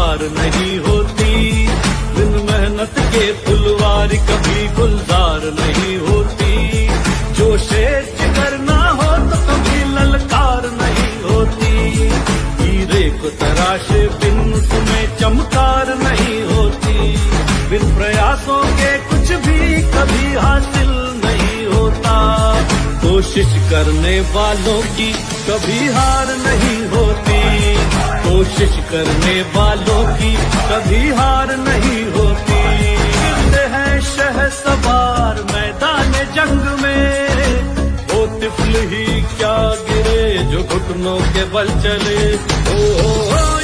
हार नहीं होती, बिन मेहनत के फुलवारी कभी गुलजार नहीं होती। जो शेर जिगर ना हो तो कभी ललकार नहीं होती, हीरे को तराशे बिन उसमें चमकार नहीं होती। बिन प्रयासों के कुछ भी कभी हासिल नहीं होता, कोशिश करने वालों की कभी हार नहीं होती, कोशिश करने वालों की कभी हार नहीं होती। गिरते हैं शहसवार मैदान जंग में, वो तिफल ही क्या गिरे जो घुटनों के बल चले। ओ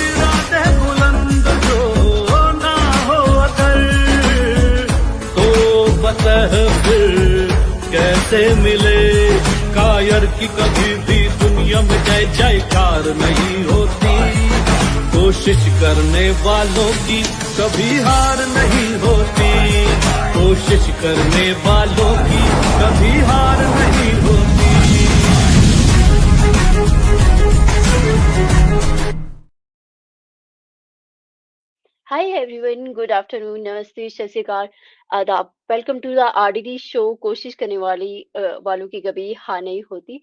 इरादे बुलंद जो ना हो अगर, तो फतह फिर कैसे मिले। कायर की कभी भी दुनिया में जय जयकार नहीं होती, कोशिश करने वालों की कभी हार नहीं होती, कोशिश करने वालों की कभी हार नहीं होती। Hi everyone, good afternoon, नमस्ते, सत श्री अकाल, आदाब। Welcome to the RDD show. कोशिश करने वालों की कभी हार नहीं होती।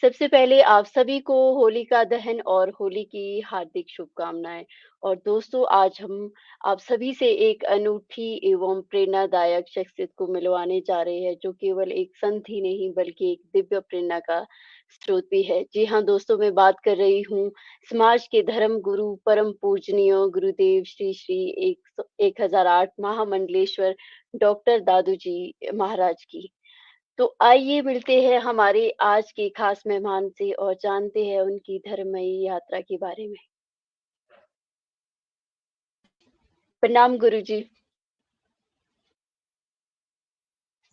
सबसे पहले आप सभी को होली का दहन और होली की हार्दिक शुभकामनाएं। और दोस्तों, आज हम आप सभी से एक अनूठी एवं प्रेरणादायक शख्सियत को मिलवाने जा रहे हैं, जो केवल एक संत ही नहीं बल्कि एक दिव्य प्रेरणा का स्रोत भी है। जी हाँ दोस्तों, मैं बात कर रही हूँ समाज के धर्म गुरु, परम पूजनीय गुरुदेव श्री श्री 1008 महामंडलेश्वर डॉक्टर दादू जी महाराज की। तो आइए मिलते हैं हमारे आज के खास मेहमान से और जानते हैं उनकी धर्ममयी यात्रा के बारे में। प्रणाम गुरुजी।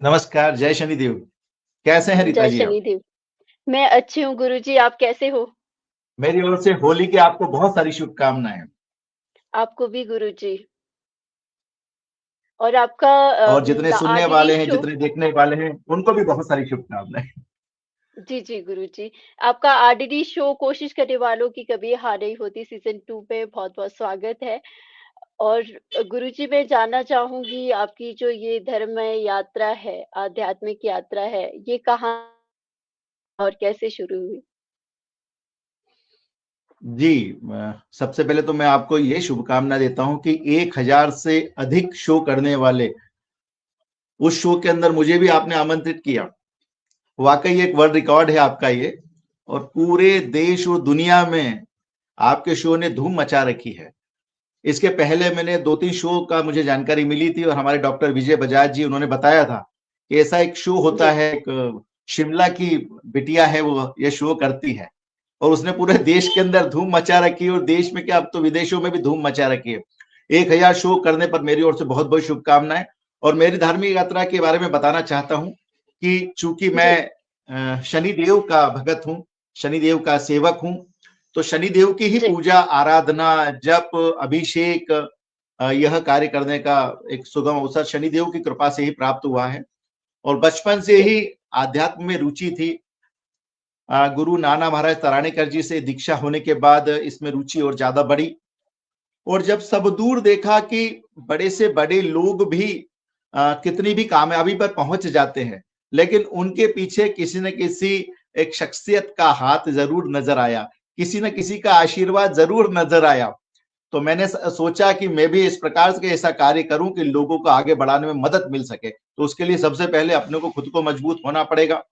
नमस्कार, जय शनिदेव। कैसे हैं रीता जय जी आप? शनिदेव। मैं अच्छी हूँ गुरुजी, आप कैसे हो? मेरी ओर से होली की आपको बहुत सारी शुभकामनाएं। आपको भी गुरुजी। और आपका और जितने सुनने आरडीडी वाले हैं, शो। जितने देखने वाले हैं, उनको भी बहुत सारी शुभकामनाएं। जी जी गुरुजी, आपका आरडीडी शो कोशिश करने वालों की कभी हार नहीं होती सीजन 2 पे बहुत बहुत स्वागत है। और गुरुजी, मैं जानना चाहूंगी आपकी जो ये धर्ममय यात्रा है, आध्यात्मिक यात्रा है, ये कहाँ और कैसे शुरू हुई? जी, सबसे पहले तो मैं आपको ये शुभकामना देता हूं कि 1000 से अधिक शो करने वाले उस शो के अंदर मुझे भी आपने आमंत्रित किया। वाकई एक वर्ल्ड रिकॉर्ड है आपका ये, और पूरे देश और दुनिया में आपके शो ने धूम मचा रखी है। इसके पहले मैंने 2-3 शो का मुझे जानकारी मिली थी और हमारे डॉक्टर विजय बजाज जी, उन्होंने बताया था कि ऐसा एक शो होता है, एक शिमला की बिटिया है, वो ये शो करती है और उसने पूरे देश के अंदर धूम मचा रखी है, और देश में क्या, अब तो विदेशों में भी धूम मचा रखी है। 1000 शो करने पर मेरी ओर से बहुत बहुत शुभकामनाएं। और मेरी धार्मिक यात्रा के बारे में बताना चाहता हूं कि चूंकि मैं शनिदेव का भगत हूं, शनिदेव का सेवक हूं, तो शनिदेव की ही पूजा, आराधना, जप, अभिषेक, यह कार्य करने का एक सुगम अवसर शनिदेव की कृपा से ही प्राप्त हुआ है। और बचपन से ही आध्यात्म में रुचि थी। गुरु नाना महाराज तरानेकर जी से दीक्षा होने के बाद इसमें रुचि और ज्यादा बढ़ी। और जब सब दूर देखा कि बड़े से बड़े लोग भी कितनी भी कामयाबी पर पहुंच जाते हैं, लेकिन उनके पीछे किसी न किसी एक शख्सियत का हाथ जरूर नजर आया, किसी न किसी का आशीर्वाद जरूर नजर आया। तो मैंने सोचा कि मैं भी इस प्रकार से ऐसा कार्य करूं कि लोगों को आगे बढ़ाने में मदद मिल सके। तो उसके लिए सबसे पहले अपने को खुद को मजबूत होना पड़ेगा।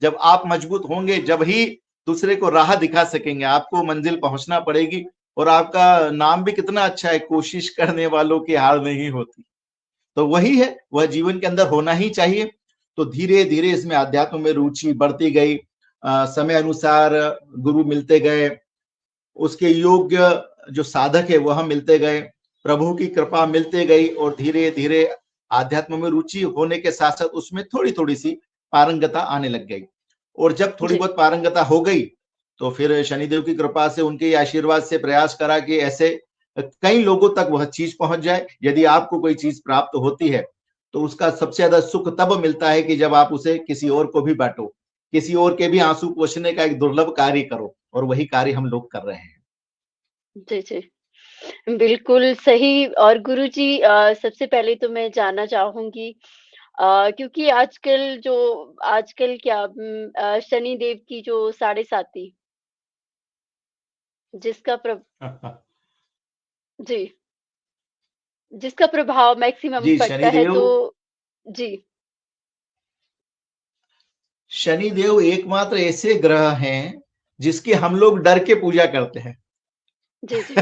जब आप मजबूत होंगे, जब ही दूसरे को राह दिखा सकेंगे। आपको मंजिल पहुंचना पड़ेगी। और आपका नाम भी कितना अच्छा है, कोशिश करने वालों की हार नहीं होती। तो वही है, वह जीवन के अंदर होना ही चाहिए। तो धीरे धीरे इसमें अध्यात्म में रुचि बढ़ती गई। समय अनुसार गुरु मिलते गए, उसके योग्य जो साधक है वह मिलते गए, प्रभु की कृपा मिलते गई, और धीरे धीरे आध्यात्म में रुचि होने के साथ साथ उसमें थोड़ी थोड़ी सी पारंगता आने लग गई। और जब थोड़ी बहुत पारंगता हो गई तो फिर शनिदेव की कृपा से, उनके आशीर्वाद से प्रयास करा कि ऐसे कई लोगों तक वह चीज पहुंच जाए। यदि आपको कोई चीज प्राप्त होती है तो उसका सबसे ज्यादा सुख तब मिलता है कि जब आप उसे किसी और को भी बांटो, किसी और के भी आंसू पोंछने का एक दुर्लभ कार्य करो, और वही कार्य हम लोग कर रहे हैं। जी जी। बिल्कुल सही। और गुरुजी, सबसे पहले तो मैं जानना चाहूँगी, क्योंकि आजकल क्या, शनि देव की जो साढ़े साती, जिसका प्र जी, जिसका प्रभाव मैक्सिमम जी, पड़ता है, शनिदेव तो जी, शनिदेव एकमात्र ऐसे ग्रह हैं जिसकी हम लोग डर के पूजा करते हैं। जी, जी,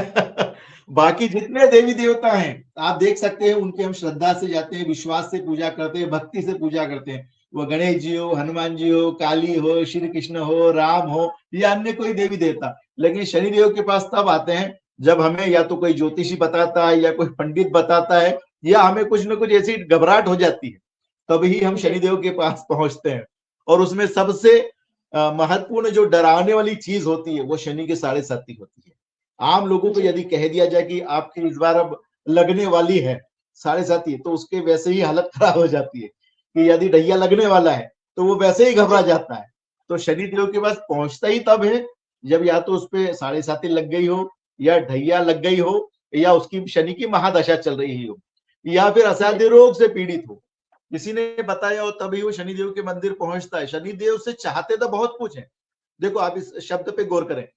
बाकी जितने देवी देवता हैं आप देख सकते हैं, उनके हम श्रद्धा से जाते हैं, विश्वास से पूजा करते हैं, भक्ति से पूजा करते हैं। वो गणेश जी हो, हनुमान जी हो, काली हो, श्री कृष्ण हो, राम हो या अन्य कोई देवी देवता। लेकिन शनिदेव के पास तब आते हैं जब हमें या तो कोई ज्योतिषी बताता है या कोई पंडित बताता है, या हमें कुछ ना कुछ ऐसी घबराहट हो जाती है, तभी हम जी, शनिदेव के पास पहुंचते हैं। और उसमें सबसे महत्वपूर्ण जो डराने वाली चीज होती है वो शनि के साढ़े साती होती है। आम लोगों को जी, यदि कह दिया जाए कि आपकी इस बार अब लगने वाली है साढ़े साती, तो उसके वैसे ही हालत खराब हो जाती है कि यदि ढैया लगने वाला है तो वो वैसे ही घबरा जी, जाता है। तो शनि देव के पास पहुंचता ही तब है जब या तो उस पे साढ़े साती लग गई हो, या ढैया लग गई हो, या उसकी शनि की महादशा चल रही हो, या फिर जी, असाध्य रोग से पीड़ित हो, किसी ने बताया हो, तभी वो शनिदेव के मंदिर पहुंचता है। शनिदेव से चाहते तो बहुत कुछ है। देखो आप इस शब्द पे गौर करें,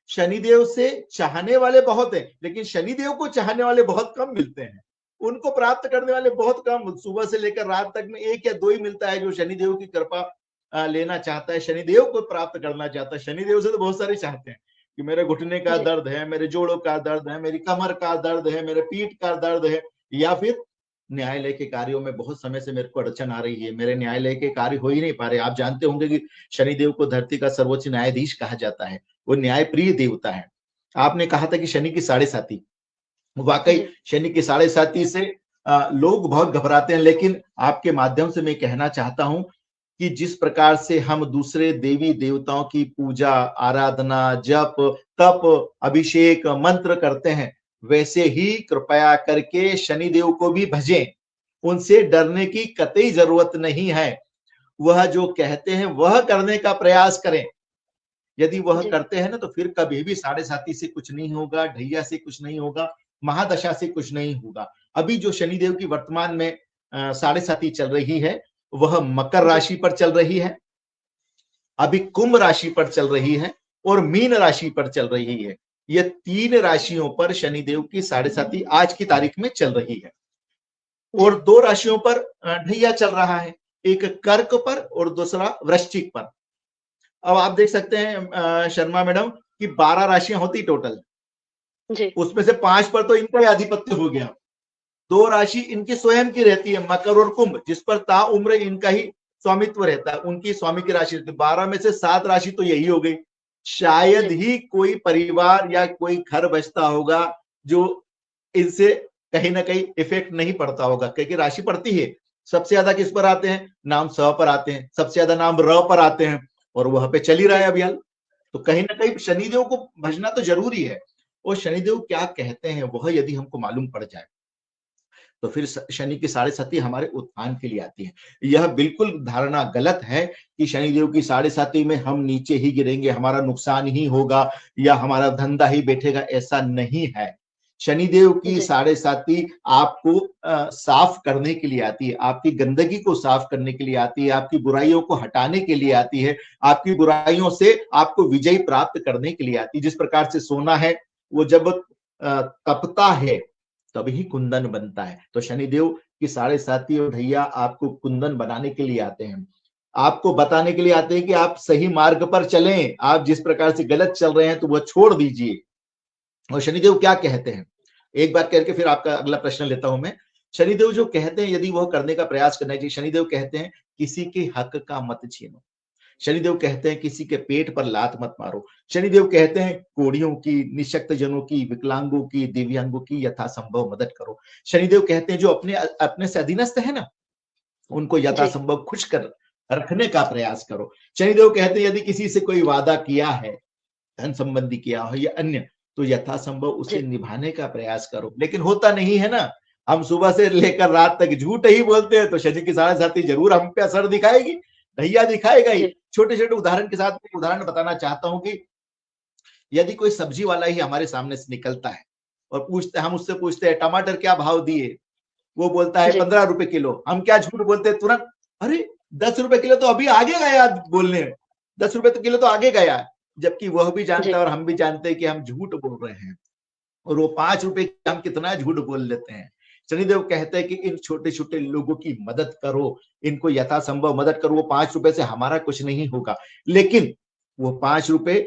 शनिदेव से चाहने वाले बहुत हैं, लेकिन शनिदेव को चाहने वाले बहुत कम मिलते हैं। उनको प्राप्त करने वाले बहुत कम, सुबह से लेकर रात तक में एक या दो ही मिलता है जो शनिदेव की कृपा लेना चाहता है, शनिदेव को प्राप्त करना चाहता है। शनिदेव से तो बहुत सारे चाहते हैं कि मेरे घुटने का जी, दर्द है, मेरे जोड़ों का दर्द है, मेरी कमर का दर्द है, मेरे पीठ का दर्द है, या फिर न्यायालय के कार्यों में बहुत समय से मेरे को अड़चन आ रही है, मेरे न्यायालय के कार्य हो ही नहीं पा रहे। आप जानते होंगे कि शनिदेव को धरती का सर्वोच्च न्यायाधीश कहा जाता है, वो न्यायप्रिय देवता है। आपने कहा था कि शनि की साढ़े साती, वाकई जी, शनि की साढ़े साती से लोग बहुत घबराते हैं, लेकिन आपके माध्यम से मैं कहना चाहता हूं कि जिस प्रकार से हम दूसरे देवी देवताओं की पूजा, आराधना, जप, तप, अभिषेक, मंत्र करते हैं, वैसे ही कृपया करके शनिदेव को भी भजें। उनसे डरने की कतई जरूरत नहीं है। वह जो कहते हैं वह करने का प्रयास करें। यदि वह जी, करते हैं ना, तो फिर कभी भी साढ़े साती से कुछ नहीं होगा, ढैया से कुछ नहीं होगा, महादशा से कुछ नहीं होगा। अभी जो शनिदेव की वर्तमान में साढ़े साती चल रही है, वह मकर जी, राशि पर चल रही है, अभी कुंभ राशि पर चल रही है, और मीन राशि पर चल रही है। ये तीन राशियों पर शनिदेव की साढ़े साती आज की तारीख में चल रही है। जी, और दो राशियों पर ढैया चल रहा है, एक कर्क पर और दूसरा वृश्चिक पर। अब आप देख सकते हैं शर्मा मैडम कि 12 राशियां होती टोटल, जी, उसमें से 5 पर तो इनका ही आधिपत्य हो गया। दो राशि इनकी स्वयं की रहती है, मकर और कुंभ, जिस पर ताउम्र इनका ही स्वामित्व रहता है, उनकी स्वामी की राशि रहती है। 12 में से 7 राशि तो यही हो गई। शायद जी, ही कोई परिवार या कोई घर बचता होगा जो इनसे कहीं ना कहीं इफेक्ट नहीं पड़ता होगा, क्योंकि राशि पड़ती है। सबसे ज्यादा किस पर आते हैं? नाम स पर आते हैं, सबसे ज्यादा नाम र पर आते हैं, और वह पे चल ही रहा है जी, अभी हाल। तो कहीं ना कहीं शनिदेव को भजना तो जरूरी है। और शनिदेव क्या कहते हैं वह यदि हमको मालूम पड़ जाए, तो फिर शनि की साढ़े साती हमारे उत्थान के लिए आती है। यह बिल्कुल धारणा गलत है कि शनिदेव की साढ़े साती में हम नीचे ही गिरेंगे, हमारा नुकसान ही होगा या हमारा धंधा ही बैठेगा, ऐसा नहीं है। शनिदेव की जी, साढ़े साती आपको साफ करने के लिए आती है, आपकी गंदगी को साफ करने के लिए आती है, आपकी बुराइयों को हटाने के लिए आती है, आपकी बुराइयों से आपको विजय प्राप्त करने के लिए आती है। जिस प्रकार से सोना है, वो जब तपता है तभी कुंदन बनता है। तो शनिदेव की साढ़े साती और ढैया आपको कुंदन बनाने के लिए आते हैं, आपको बताने के लिए आते हैं कि आप सही मार्ग पर चलें, आप जिस प्रकार से गलत चल रहे हैं तो वह छोड़ दीजिए। और शनिदेव क्या कहते हैं, एक बात करके फिर आपका अगला प्रश्न लेता हूं मैं। शनिदेव जो कहते हैं यदि वह करने का प्रयास करना चाहिए, शनिदेव कहते हैं किसी के हक का मत छीनो। शनिदेव कहते हैं किसी के पेट पर लात मत मारो। शनिदेव कहते हैं कोढ़ियों की, निशक्त जनों की, विकलांगों की, दिव्यांगों की यथासंभव मदद करो। शनिदेव कहते हैं जो अपने अपने से अधीनस्थ है ना, उनको जी, यथासंभव खुश कर रखने का प्रयास करो। शनिदेव कहते हैं यदि किसी से कोई वादा किया है, धन संबंधी किया हो या अन्य, तो यथासंभव उसे जी, निभाने का प्रयास करो। लेकिन होता नहीं है ना, हम सुबह से लेकर रात तक झूठ ही बोलते हैं, तो शनि की साढ़े साती जरूर हम पे असर दिखाएगी, ढैया दिखाएगा ही। जी, छोटे छोटे उदाहरण के साथ उदाहरण बताना चाहता हूं कि यदि कोई सब्जी वाला ही हमारे सामने से निकलता है और हम उससे पूछते हैं टमाटर क्या भाव दिए, वो बोलता है जी 15 रुपए किलो। हम क्या झूठ बोलते हैं तुरंत, अरे 10 रुपए किलो तो अभी आगे गया बोलने में, 10 रुपए तो किलो तो आगे गया, जबकि वह भी जानता जी है और हम भी जानते हैं कि हम झूठ बोल रहे हैं, और वो 5 रुपए की हम कितना झूठ बोल लेते हैं। शनिदेव कहते हैं कि इन छोटे छोटे लोगों की मदद करो, इनको यथासंभव मदद करो। वो 5 रुपए से हमारा कुछ नहीं होगा, लेकिन वो 5 रुपए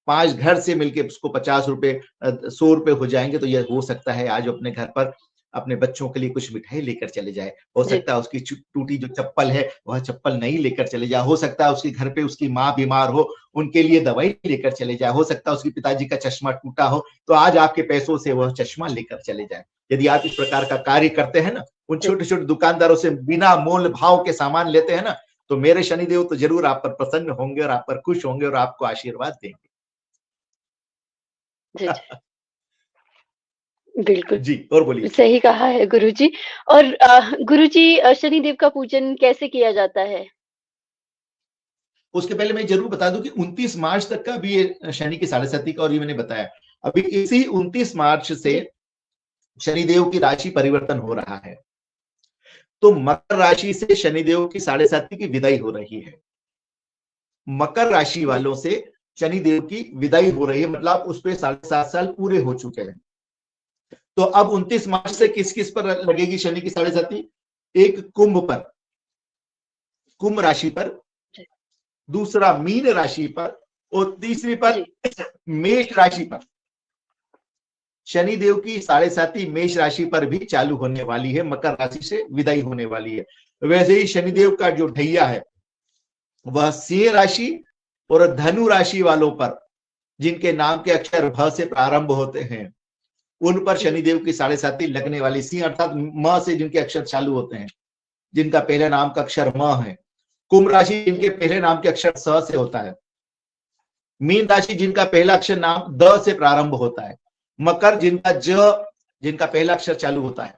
5 घर से मिलके उसको 50 रुपए 100 रुपए हो जाएंगे, तो यह हो सकता है आज अपने घर पर अपने बच्चों के लिए कुछ मिठाई लेकर चले जाए। हो जी सकता है उसकी टूटी जो चप्पल है वह चप्पल नहीं लेकर चले जाए। हो सकता है उसके घर पे उसकी माँ बीमार हो, उनके लिए दवाई लेकर चले जाए। हो सकता है उसके पिताजी का चश्मा टूटा हो, तो आज आपके पैसों से वह चश्मा लेकर चले जाए। यदि आप इस प्रकार का कार्य करते हैं ना, उन जी छोटे छोटे दुकानदारों से बिना मोल भाव के सामान लेते हैं ना, तो मेरे शनिदेव तो जरूर आप पर प्रसन्न होंगे और आप पर खुश होंगे और आपको आशीर्वाद देंगे। जी बिल्कुल जी, और बोलिए। सही कहा है गुरुजी। और गुरुजी, शनिदेव का पूजन कैसे किया जाता है? उसके पहले मैं जरूर बता दूं कि 29 मार्च तक का भी ये शनि की साढ़े साथी का, और ये मैंने बताया अभी इसी 29 मार्च से जी शनिदेव की राशि परिवर्तन हो रहा है। तो मकर राशि से शनिदेव की साढ़े साथी की विदाई हो रही है। मकर राशि जी वालों से शनिदेव की विदाई हो रही है, मतलब उस पे 7.5 साल पूरे हो चुके हैं। तो अब 29 मार्च से जी किस किस पर लगेगी शनि की साढ़े साथी? एक कुंभ पर, कुंभ राशि पर, जी दूसरा मीन राशि पर, और तीसरी पर जी मेष राशि पर। शनिदेव की साढ़े साथी मेष राशि पर भी चालू होने वाली है, मकर राशि से विदाई होने वाली है। वैसे ही शनिदेव का जो ढैया है वह सिंह राशि और धनु राशि वालों पर, जिनके नाम के अक्षर भ से प्रारंभ होते हैं, उन पर जी शनिदेव की साढ़े साथी लगने वाली। सिंह अर्थात म से जिनके अक्षर चालू होते हैं, जिनका पहले नाम का अक्षर म है। कुंभ राशि जिनके पहले नाम के अक्षर स से होता है। मीन राशि जिनका पहला अक्षर नाम द से प्रारंभ होता है। मकर जिनका जिनका पहला अक्षर चालू होता है।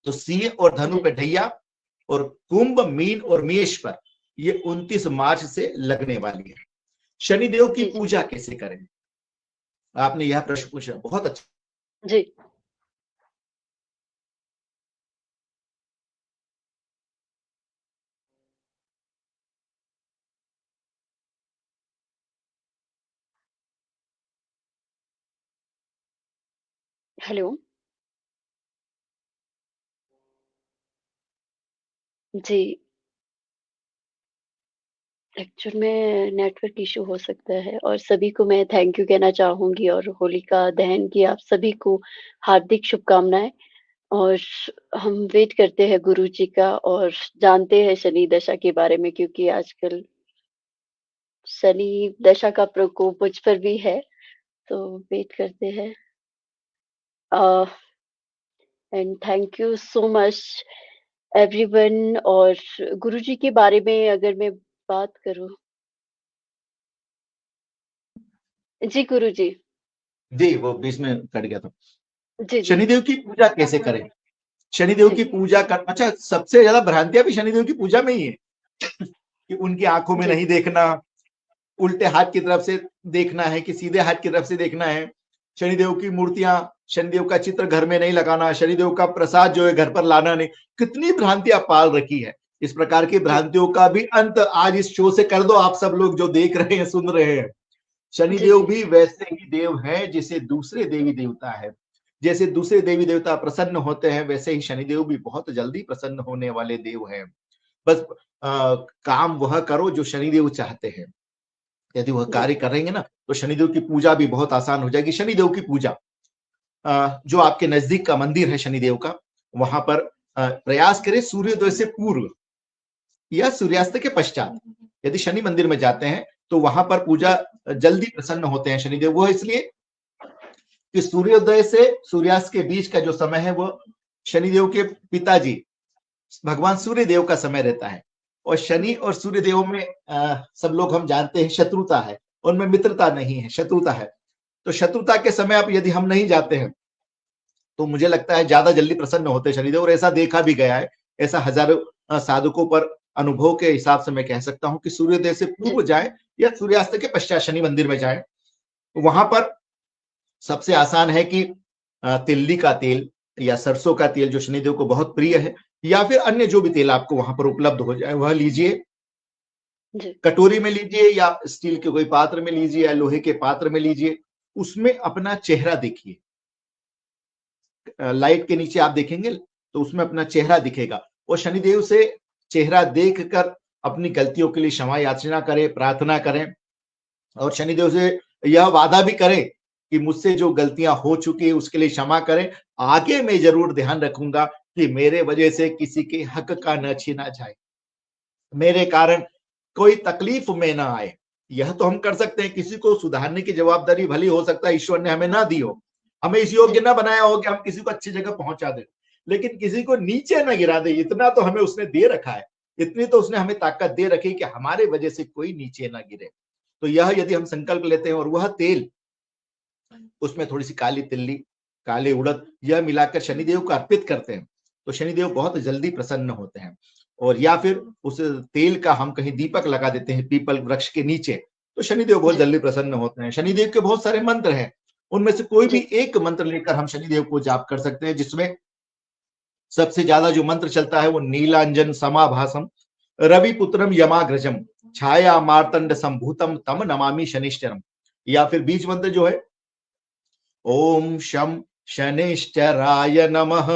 तो सिंह और धनु जी पे ढैया, और कुंभ, मीन और मेष पर ये 29 मार्च से लगने वाली है। शनिदेव की जी पूजा कैसे करें? आपने यह प्रश्न पूछा, बहुत अच्छा। जी हेलो जी। एक्चुअल में नेटवर्क इशू हो सकता है, और सभी को मैं थैंक यू कहना चाहूँगी, और होलिका दहन की आप सभी को हार्दिक शुभकामनाएँ। और हम वेट करते हैं गुरुजी का, और जानते हैं शनि दशा के बारे में, क्योंकि आजकल शनि दशा का प्रकोप मुझ पर भी है, तो वेट करते हैं। Uh, and thank you so much everyone. और गुरुजी के बारे में अगर मैं बात करूँ, जी गुरुजी। जी, वो बीच में कट गया था। जी, जी, शनिदेव की पूजा कैसे करें? शनिदेव जी, की पूजा कर, अच्छा, सबसे ज्यादा भ्रांतियां भी शनिदेव की पूजा में ही है कि उनकी आंखों में जी, नहीं देखना, उल्टे हाथ की तरफ से देखना है कि सीधे हाथ की तरफ से देखना है। शनिदेव की मूर्तियां, शनिदेव का चित्र घर में नहीं लगाना, शनिदेव का प्रसाद जो है घर पर लाना नहीं। कितनी भ्रांतियां पाल रखी है। इस प्रकार की जी, भ्रांतियों का भी अंत आज इस शो से कर दो, आप सब लोग जो देख रहे हैं, सुन रहे हैं। जी, शनिदेव जी, भी वैसे ही देव है जैसे दूसरे देवी देवता है। जैसे दूसरे देवी देवता प्रसन्न होते हैं, वैसे ही शनिदेव भी बहुत जल्दी प्रसन्न होने वाले देव हैं। बस काम वह करो जो शनिदेव चाहते हैं। यदि वह जी, कार्य करेंगे ना, तो शनिदेव की पूजा भी बहुत आसान हो जाएगी। शनिदेव की पूजा, जो आपके नजदीक का मंदिर है शनिदेव का, वहां पर प्रयास करें सूर्योदय से पूर्व या सूर्यास्त के पश्चात। यदि शनि मंदिर में जाते हैं तो वहां पर पूजा जल्दी प्रसन्न होते हैं शनिदेव। वो इसलिए कि सूर्योदय से सूर्यास्त के बीच का जो समय है, वो शनिदेव के पिताजी भगवान सूर्य देव का समय रहता है। और शनि और सूर्य देव में सब लोग हम जानते हैं शत्रुता है, उनमें मित्रता नहीं है, शत्रुता है। तो शत्रुता के समय अब यदि हम नहीं जाते हैं, तो मुझे लगता है ज्यादा जल्दी प्रसन्न होते हैं शनिदेव। और ऐसा देखा भी गया है, ऐसा हजारों साधकों पर अनुभव के हिसाब से मैं कह सकता हूं कि सूर्योदय से जी, पूर्व जाए या सूर्यास्त के पश्चात शनि मंदिर में जाए, वहां पर सबसे आसान है कि तिल्ली का तेल या सरसों का तेल जो शनिदेव को बहुत प्रिय है, या फिर अन्य जो भी तेल आपको वहां पर उपलब्ध हो जाए वह लीजिए। जी, कटोरी में लीजिए या स्टील के कोई पात्र में लीजिए या लोहे के पात्र में लीजिए। उसमें अपना चेहरा देखिए। लाइट के नीचे आप देखेंगे तो उसमें अपना चेहरा दिखेगा, और शनिदेव से चेहरा देखकर अपनी गलतियों के लिए क्षमा याचना करें, प्रार्थना करें, और शनिदेव से यह वादा भी करें कि मुझसे जो गलतियां हो चुकी है उसके लिए क्षमा करें। आगे मैं जरूर ध्यान रखूंगा कि मेरे वजह से किसी के हक का न छीना जाए, मेरे कारण कोई तकलीफ में ना आए। यह तो हम कर सकते हैं। किसी को सुधारने की जवाबदारी भली हो सकता है ईश्वर ने हमें ना दी हो, हमें इस योग्य जी, ना बनाया हो कि हम किसी को अच्छी जगह पहुंचा दें, लेकिन किसी को नीचे ना गिरा दे, इतना तो हमें उसने दे रखा है। इतनी तो उसने हमें ताकत दे रखी कि हमारे वजह से कोई नीचे ना गिरे। तो यह यदि हम संकल्प लेते हैं और वह तेल, उसमें थोड़ी सी काली तिल्ली, काले उड़द, यह मिलाकर शनिदेव को अर्पित करते हैं तो शनिदेव बहुत जल्दी प्रसन्न होते हैं। और या फिर उस तेल का हम कहीं दीपक लगा देते हैं पीपल वृक्ष के नीचे, तो शनिदेव बहुत जी, जल्दी प्रसन्न होते हैं। शनिदेव के बहुत सारे मंत्र हैं, उनमें से कोई भी जी, एक मंत्र लेकर हम शनिदेव को जाप कर सकते हैं, जिसमें सबसे ज्यादा जो मंत्र चलता है वो नीलांजन समाभासम रवि पुत्रम यमाग्रजम छाया मार्तंड संभूतम तम नमामि शनिश्चरम। या फिर बीज मंत्र जो है ओम शम शनिश्चराय नमः,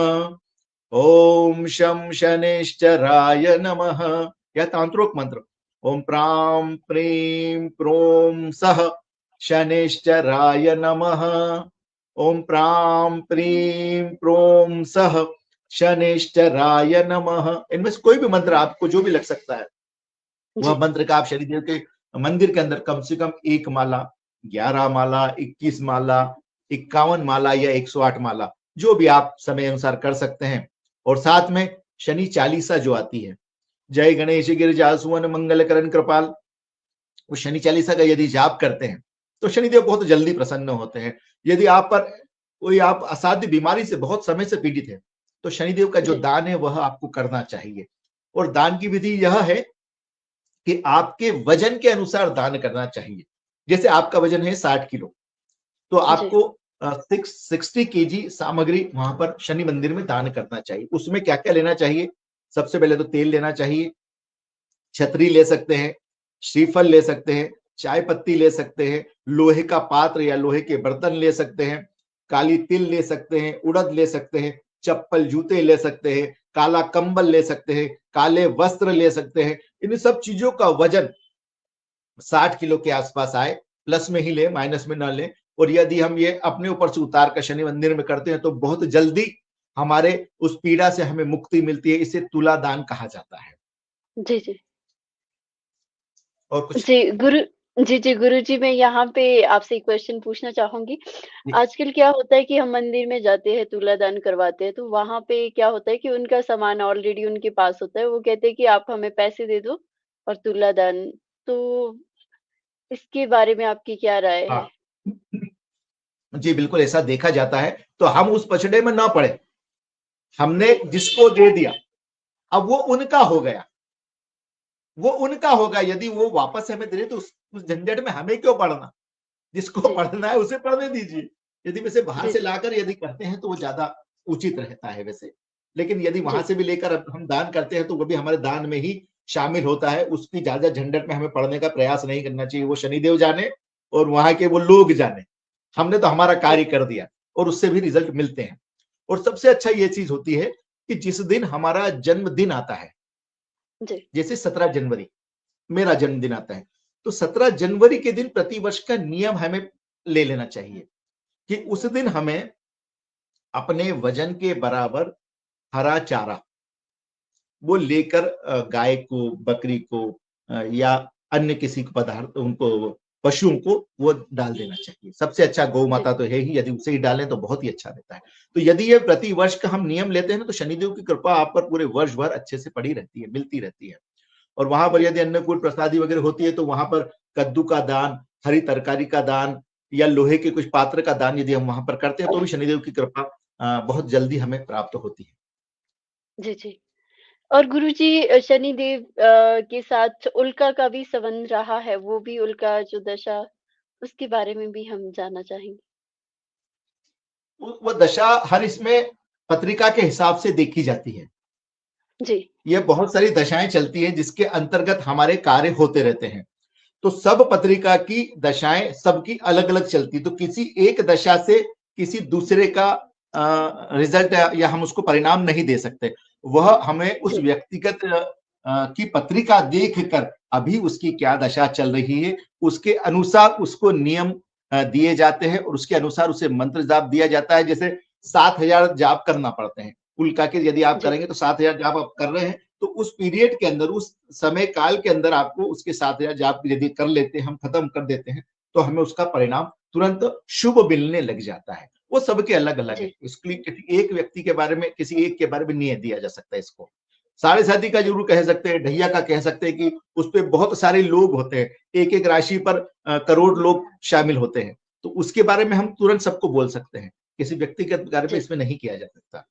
ओम शम शनिश्चराय नमः। यह तांत्रिक मंत्र। ओम प्राम प्रीम प्रोम सह शनिश्चराय नमः, ओम प्राम प्रीम प्रोम सह शनिश्चराय नमः। इनमें से कोई भी मंत्र आपको जो भी लग सकता है, वह जी, मंत्र का आप शनिदेव के मंदिर के अंदर कम से कम 1 माला, 11 माला, 21 माला, 51 माला या 108 माला, जो भी आप समय अनुसार कर सकते हैं। और साथ में शनि चालीसा जो आती है, जय गणेश गिरिजा सुवन मंगल करण कृपाल, वो शनि चालीसा का यदि जाप करते हैं तो शनिदेव बहुत जल्दी प्रसन्न होते हैं। यदि आप पर कोई आप असाध्य बीमारी से बहुत समय से पीड़ित है तो शनिदेव का जो जी, दान है वह आपको करना चाहिए। और दान की विधि यह है कि आपके वजन के अनुसार दान करना चाहिए। जैसे आपका वजन है 60 किलो, तो जी, आपको 60 केजी सामग्री वहां पर शनि मंदिर में दान करना चाहिए। उसमें क्या क्या लेना चाहिए? सबसे पहले तो तेल लेना चाहिए, छतरी ले सकते हैं, श्रीफल ले सकते हैं, चाय पत्ती ले सकते हैं, लोहे का पात्र या लोहे के बर्तन ले सकते हैं, काली तिल ले सकते हैं, उड़द ले सकते हैं, चप्पल जूते ले सकते हैं, काला कंबल ले सकते हैं, काले वस्त्र ले सकते हैं। इन सब चीजों का वजन 60 किलो के आसपास आए, प्लस में ही ले, माइनस में ना ले। और यदि हम ये अपने ऊपर से उतार कर शनि मंदिर में करते हैं तो बहुत जल्दी हमारे उस पीड़ा से हमें मुक्ति मिलती है। इसे तुला दान कहा जाता है। जी, जी। और कुछ? जी, गुरुजी, मैं यहाँ पे आपसे एक क्वेश्चन पूछना चाहूँगी। आजकल क्या होता है कि हम मंदिर में जाते हैं, तुलादान करवाते हैं, तो वहाँ पे क्या होता है कि उनका सामान ऑलरेडी उनके पास होता है। वो कहते हैं कि आप हमें पैसे दे दो और तुलादान। तो इसके बारे में आपकी क्या राय है? हाँ, जी बिल्कुल ऐसा देखा जाता है। तो हम उस पछड़े में ना पड़े, हमने जिसको दे दिया अब वो उनका हो गया, वो उनका होगा। यदि वो वापस हमें दे तो उस झंझट में हमें क्यों पड़ना? जिसको जी, पढ़ना है उसे पढ़ने दीजिए। यदि वैसे बाहर जी, से जी, लाकर यदि करते हैं तो वो ज्यादा उचित रहता है वैसे। लेकिन यदि वहां जी, से भी लेकर अब हम दान करते हैं तो वो भी हमारे दान में ही शामिल होता है। उसकी ज्यादा झंझट में हमें पड़ने का प्रयास नहीं करना चाहिए। वो शनिदेव जाने और वहां के वो लोग जाने। हमने तो हमारा जी, कार्य कर दिया और उससे भी रिजल्ट मिलते हैं। और सबसे अच्छा ये चीज होती है कि जिस दिन हमारा जन्मदिन आता है, जी, जैसे 17 जनवरी मेरा जन्मदिन आता है, तो 17 जनवरी के दिन प्रतिवर्ष का नियम हमें ले लेना चाहिए कि उस दिन हमें अपने वजन के बराबर हरा चारा वो लेकर गाय को, बकरी को या अन्य किसी को पदार्थ उनको पशुओं को वो डाल देना चाहिए। सबसे अच्छा गौ जी, माता तो है ही, यदि उसे ही डालें तो बहुत ही अच्छा रहता है। तो यदि ये प्रति वर्ष का हम नियम लेते हैं ना तो शनिदेव की कृपा आप पर पूरे वर्ष भर अच्छे से पड़ी रहती है, मिलती रहती है। और वहां पर जी, यदि अन्नकूट प्रसादी वगैरह होती है तो वहां पर कद्दू का दान, हरी तरकारी का दान या लोहे के कुछ पात्र का दान यदि हम वहां पर करते हैं तो भी शनिदेव की कृपा बहुत जल्दी हमें प्राप्त होती है। जी, जी। और गुरुजी, शनिदेव के साथ उल्का का भी संबंध रहा है, वो भी उल्का जो दशा, उसके बारे में भी हम जानना चाहेंगे। वो दशा हर इसमें पत्रिका के हिसाब से देखी जाती है। जी, ये बहुत सारी दशाएं चलती हैं जिसके अंतर्गत हमारे कार्य होते रहते हैं। तो सब पत्रिका की दशाएं सबकी अलग अलग चलती, तो किसी एक दशा से किसी दूसरे का रिजल्ट या हम उसको परिणाम नहीं दे सकते। वह हमें उस जी, व्यक्तिगत की पत्रिका देखकर अभी उसकी क्या दशा चल रही है, उसके अनुसार उसको नियम दिए जाते हैं और उसके अनुसार उसे मंत्र जाप दिया जाता है। जैसे 7,000 जाप करना पड़ते हैं कुल का के, यदि आप जी, करेंगे तो 7,000 जाप आप कर रहे हैं, तो उस पीरियड के अंदर, उस समय काल के अंदर आपको उसके 7,000 जाप यदि कर लेते हैं, हम खत्म कर देते हैं, तो हमें उसका परिणाम तुरंत शुभ मिलने लग जाता है। वो सबके अलग अलग है, जी, इसके लिए किसी एक व्यक्ति के बारे में, किसी एक के बारे में नहीं दिया जा सकता इसको। साढ़े साथी का जरूर कह सकते हैं, ढैया का कह सकते हैं कि उस पर बहुत सारे लोग होते हैं, एक एक राशि पर करोड़ लोग शामिल होते हैं, तो उसके बारे में हम तुरंत सबको बोल सकते हैं। किसी व्यक्ति के बारे में जी, इसमें नहीं किया जा सकता।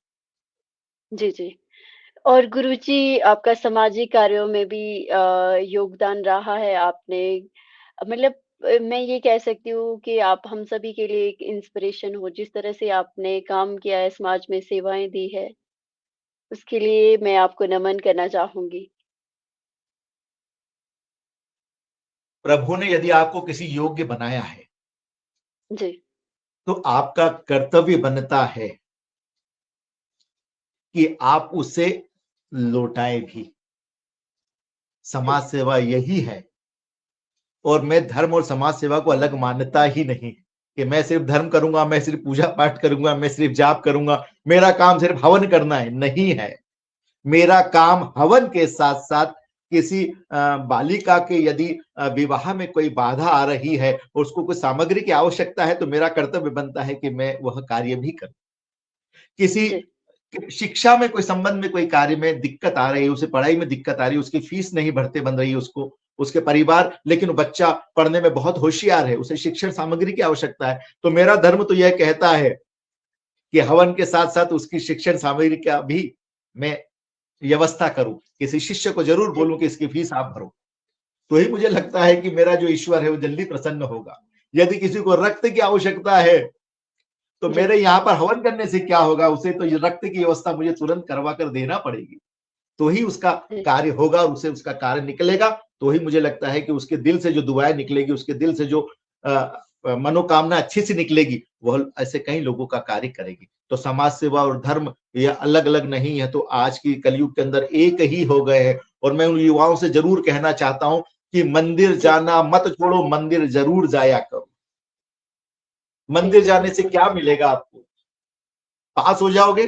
जी, जी। और गुरुजी आपका सामाजिक कार्यों में भी योगदान रहा है। आपने मतलब मैं ये कह सकती हूँ कि आप हम सभी के लिए एक इंस्पिरेशन हो, जिस तरह से आपने काम किया है, समाज में सेवाएँ दी है, उसके लिए मैं आपको नमन करना चाहूँगी। प्रभु ने यदि आपको किसी योग्य बनाया है, जी, तो आपका कर्तव्य बनता है कि आप उसे लौटाए भी। जी, समाज सेवा यही है। और मैं धर्म और समाज सेवा को अलग मानता ही नहीं कि मैं सिर्फ धर्म करूंगा, मैं सिर्फ पूजा पाठ करूंगा, मैं सिर्फ जाप करूंगा, मेरा काम सिर्फ हवन करना है, नहीं है। मेरा काम हवन के साथ साथ किसी बालिका के यदि विवाह में कोई बाधा आ रही है और उसको कोई सामग्री की आवश्यकता है, तो मेरा कर्तव्य बनता है कि मैं वह कार्य भी करूं। किसी जी, शिक्षा में कोई संबंध में कोई कार्य में दिक्कत आ रही है, उसे पढ़ाई में दिक्कत आ रही है, उसकी फीस नहीं भरते बन रही है उसको, उसके परिवार, लेकिन बच्चा पढ़ने में बहुत होशियार है, उसे शिक्षण सामग्री की आवश्यकता है, तो मेरा धर्म तो यह कहता है कि हवन के साथ साथ उसकी शिक्षण सामग्री का भी मैं व्यवस्था करूं। किसी शिष्य को जरूर जी, बोलूं कि इसकी फीस आप भरो, तो ही मुझे लगता है कि मेरा जो ईश्वर है वो जल्दी प्रसन्न होगा। यदि किसी को रक्त की आवश्यकता है, तो जी, मेरे यहाँ पर हवन करने से क्या होगा, उसे तो ये रक्त की व्यवस्था मुझे तुरंत करवा कर देना पड़ेगी, तो ही उसका जी, कार्य होगा और उसे उसका कार्य निकलेगा। तो ही मुझे लगता है कि उसके दिल से जो दुआएं निकलेगी, उसके दिल से जो मनोकामना अच्छी सी निकलेगी, वह ऐसे कई लोगों का कार्य करेगी। तो समाज सेवा और धर्म ये अलग अलग नहीं है, तो आज की कलयुग के अंदर एक ही हो गए हैं। और मैं उन युवाओं से जरूर कहना चाहता हूं कि मंदिर जी, जाना मत छोड़ो, मंदिर जरूर जाया करो। जी, मंदिर जाने से क्या मिलेगा आपको? पास हो जाओगे।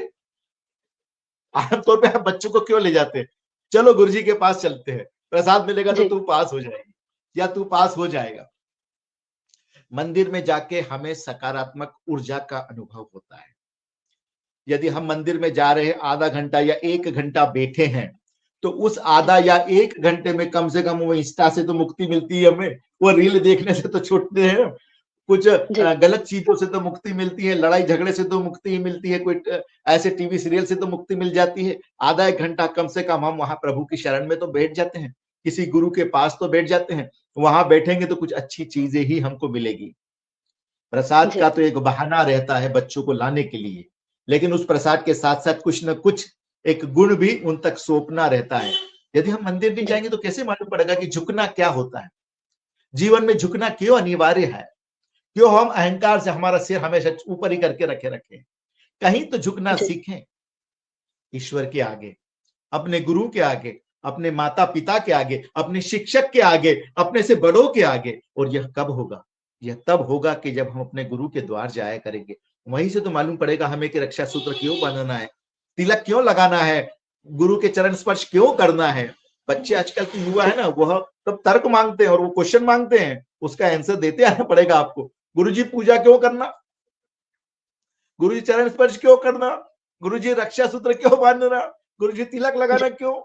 आमतौर पे हम बच्चों को क्यों ले जाते हैं? चलो गुरुजी के पास चलते हैं, प्रसाद मिलेगा तो जी, तू पास हो जाएगी या तू पास हो जाएगा। मंदिर में जाके हमें सकारात्मक ऊर्जा का अनुभव होता है। यदि हम मंदिर में जा रहे हैं, आधा घंटा या 1 घंटा बैठे हैं, तो उस आधा या 1 घंटे में कम से कम वो इंस्टा से तो मुक्ति मिलती है हमें, वो रील देखने से तो छूटते हैं, कुछ जी, गलत चीजों से तो मुक्ति मिलती है, लड़ाई झगड़े से तो मुक्ति ही मिलती है, कोई ऐसे टीवी सीरियल से तो मुक्ति मिल जाती है। आधा 1 घंटा कम से कम हम वहां प्रभु की शरण में तो बैठ जाते हैं, किसी गुरु के पास तो बैठ जाते हैं। वहां बैठेंगे तो कुछ अच्छी चीजें ही हमको मिलेगी। प्रसाद जी, का तो एक बहाना रहता है बच्चों को लाने के लिए, लेकिन उस प्रसाद के साथ साथ कुछ न कुछ एक गुण भी उन तक सौंपना रहता है। यदि हम मंदिर नहीं जी, जाएंगे तो कैसे मालूम पड़ेगा कि झुकना क्या होता है, जीवन में झुकना क्यों अनिवार्य है, क्यों हम अहंकार से हमारा सिर हमेशा ऊपर ही करके रखे रखें। कहीं तो झुकना जी, सीखें, ईश्वर के आगे, अपने गुरु के आगे, अपने माता पिता के आगे, अपने शिक्षक के आगे, अपने से बड़ों के आगे। और यह कब होगा? यह तब होगा कि जब हम अपने गुरु के द्वार जाया करेंगे। वहीं से तो मालूम पड़ेगा हमें कि रक्षा सूत्र क्यों बांधना है, तिलक क्यों लगाना है, गुरु के चरण स्पर्श क्यों करना है। बच्चे आजकल के युवा है ना, वह तब तर्क मांगते हैं और वो क्वेश्चन मांगते हैं, उसका आंसर देते आना पड़ेगा आपको। गुरुजी पूजा क्यों करना, गुरुजी चरण स्पर्श क्यों करना, गुरुजी रक्षा सूत्र क्यों बांधना, गुरुजी तिलक जी, लगाना क्यों,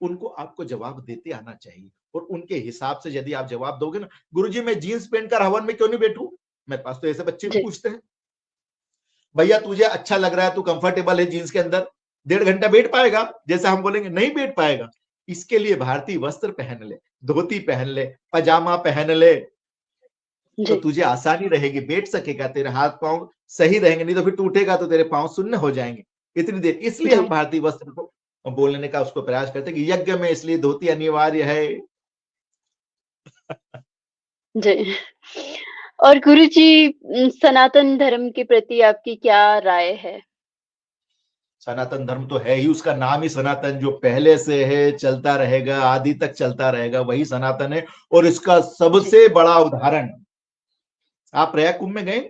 उनको आपको जवाब देते आना चाहिए। और उनके हिसाब से यदि आप जवाब दोगे ना, गुरुजी मैं जीन्स पहनकर हवन में क्यों नहीं बैठूं, मेरे पास तो ऐसे बच्चे भी जी, पूछते हैं। भैया तुझे अच्छा लग रहा है, तू कंफर्टेबल है जीन्स के अंदर, 1.5 घंटा बैठ पाएगा? जैसे हम बोलेंगे नहीं बैठ पाएगा। इसके लिए भारतीय वस्त्र पहन ले, धोती पहन ले, पजामा पहन ले, तो जी, तुझे आसानी रहेगी, बैठ सकेगा, तेरे हाथ पांव सही रहेंगे, नहीं तो फिर टूटेगा तो तेरे पांव सुन्न हो जाएंगे इतनी देर। इसलिए हम जी भारतीय वस्त्र को बोलने का उसको प्रयास करते हैं कि यज्ञ में इसलिए धोती अनिवार्य है। जी। और गुरुजी, सनातन धर्म के प्रति आपकी क्या राय है? सनातन धर्म तो है ही, उसका नाम ही सनातन, जो पहले से है, चलता रहेगा, आदि तक चलता रहेगा, वही सनातन है। और इसका जी। सबसे बड़ा उदाहरण, आप प्रयाग कुंभ में गए?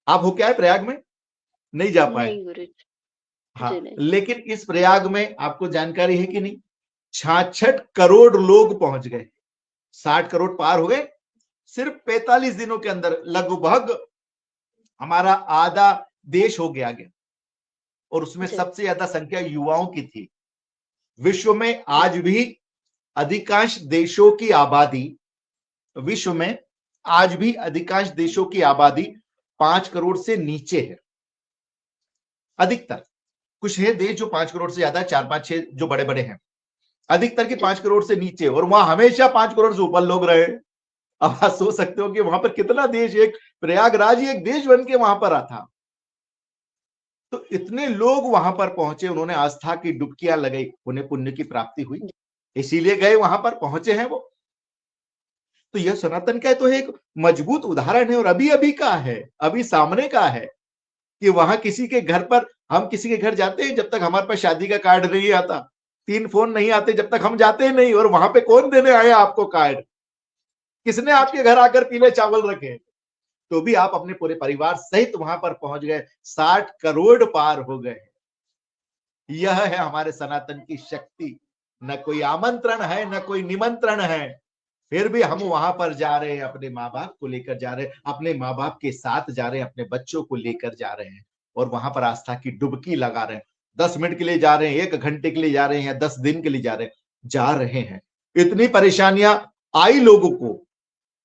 आप हो क्या है प्रयाग में? नहीं जा पाए? नहीं गुरुजी। जी हाँ, नहीं। लेकिन इस प्रयाग में आपको जानकारी है कि नहीं, 66 करोड़ लोग पहुंच गए, 60 करोड़ पार हो गए सिर्फ 45 दिनों के अंदर। लगभग हमारा आधा देश हो गया आगे, और उसमें जी सबसे ज्यादा संख्या युवाओं की थी। विश्व में आज भी अधिकांश देशों की आबादी, विश्व में आज भी अधिकांश देशों की आबादी 5 करोड़ से नीचे है। अधिकतर, कुछ है देश जो 5 करोड़ से ज्यादा, 4, 5, 6 जो बड़े बड़े हैं, अधिकतर के जी 5 करोड़ से नीचे, और वहां हमेशा 5 करोड़ से ऊपर लोग रहे। अब आप सोच सकते हो कि वहां पर कितना देश, एक प्रयागराज ही एक देश बन के वहां पर था। तो इतने लोग वहां पर पहुंचे, उन्होंने आस्था की डुबकियां लगाई, उन्हें पुण्य की प्राप्ति हुई, इसीलिए गए, वहां पर पहुंचे हैं वो। तो यह सनातन का तो एक मजबूत उदाहरण है, और अभी अभी का है, अभी सामने का है कि वहां किसी के घर पर, हम किसी के घर जाते हैं, जब तक हमारे पास शादी का कार्ड नहीं आता, 3 फोन नहीं आते, जब तक हम जाते नहीं, और वहां पे कौन देने आए आपको कार्ड? किसने आपके घर आकर पीले चावल रखे? तो भी आप अपने पूरे परिवार सहित वहां पर पहुंच गए, 60 करोड़ पार हो गए। यह है हमारे सनातन की शक्ति। न कोई आमंत्रण है, न कोई निमंत्रण है, फिर भी हम जी वहां पर जा रहे हैं, अपने माँ बाप को लेकर जा रहे हैं, अपने माँ बाप के साथ जा रहे हैं, अपने बच्चों को लेकर जा रहे हैं, और वहां पर आस्था की डुबकी लगा रहे हैं। 10 मिनट के लिए जा रहे हैं, 1 घंटे के लिए जा रहे हैं, या 10 दिन के लिए जा रहे हैं। इतनी परेशानियां आई लोगों को,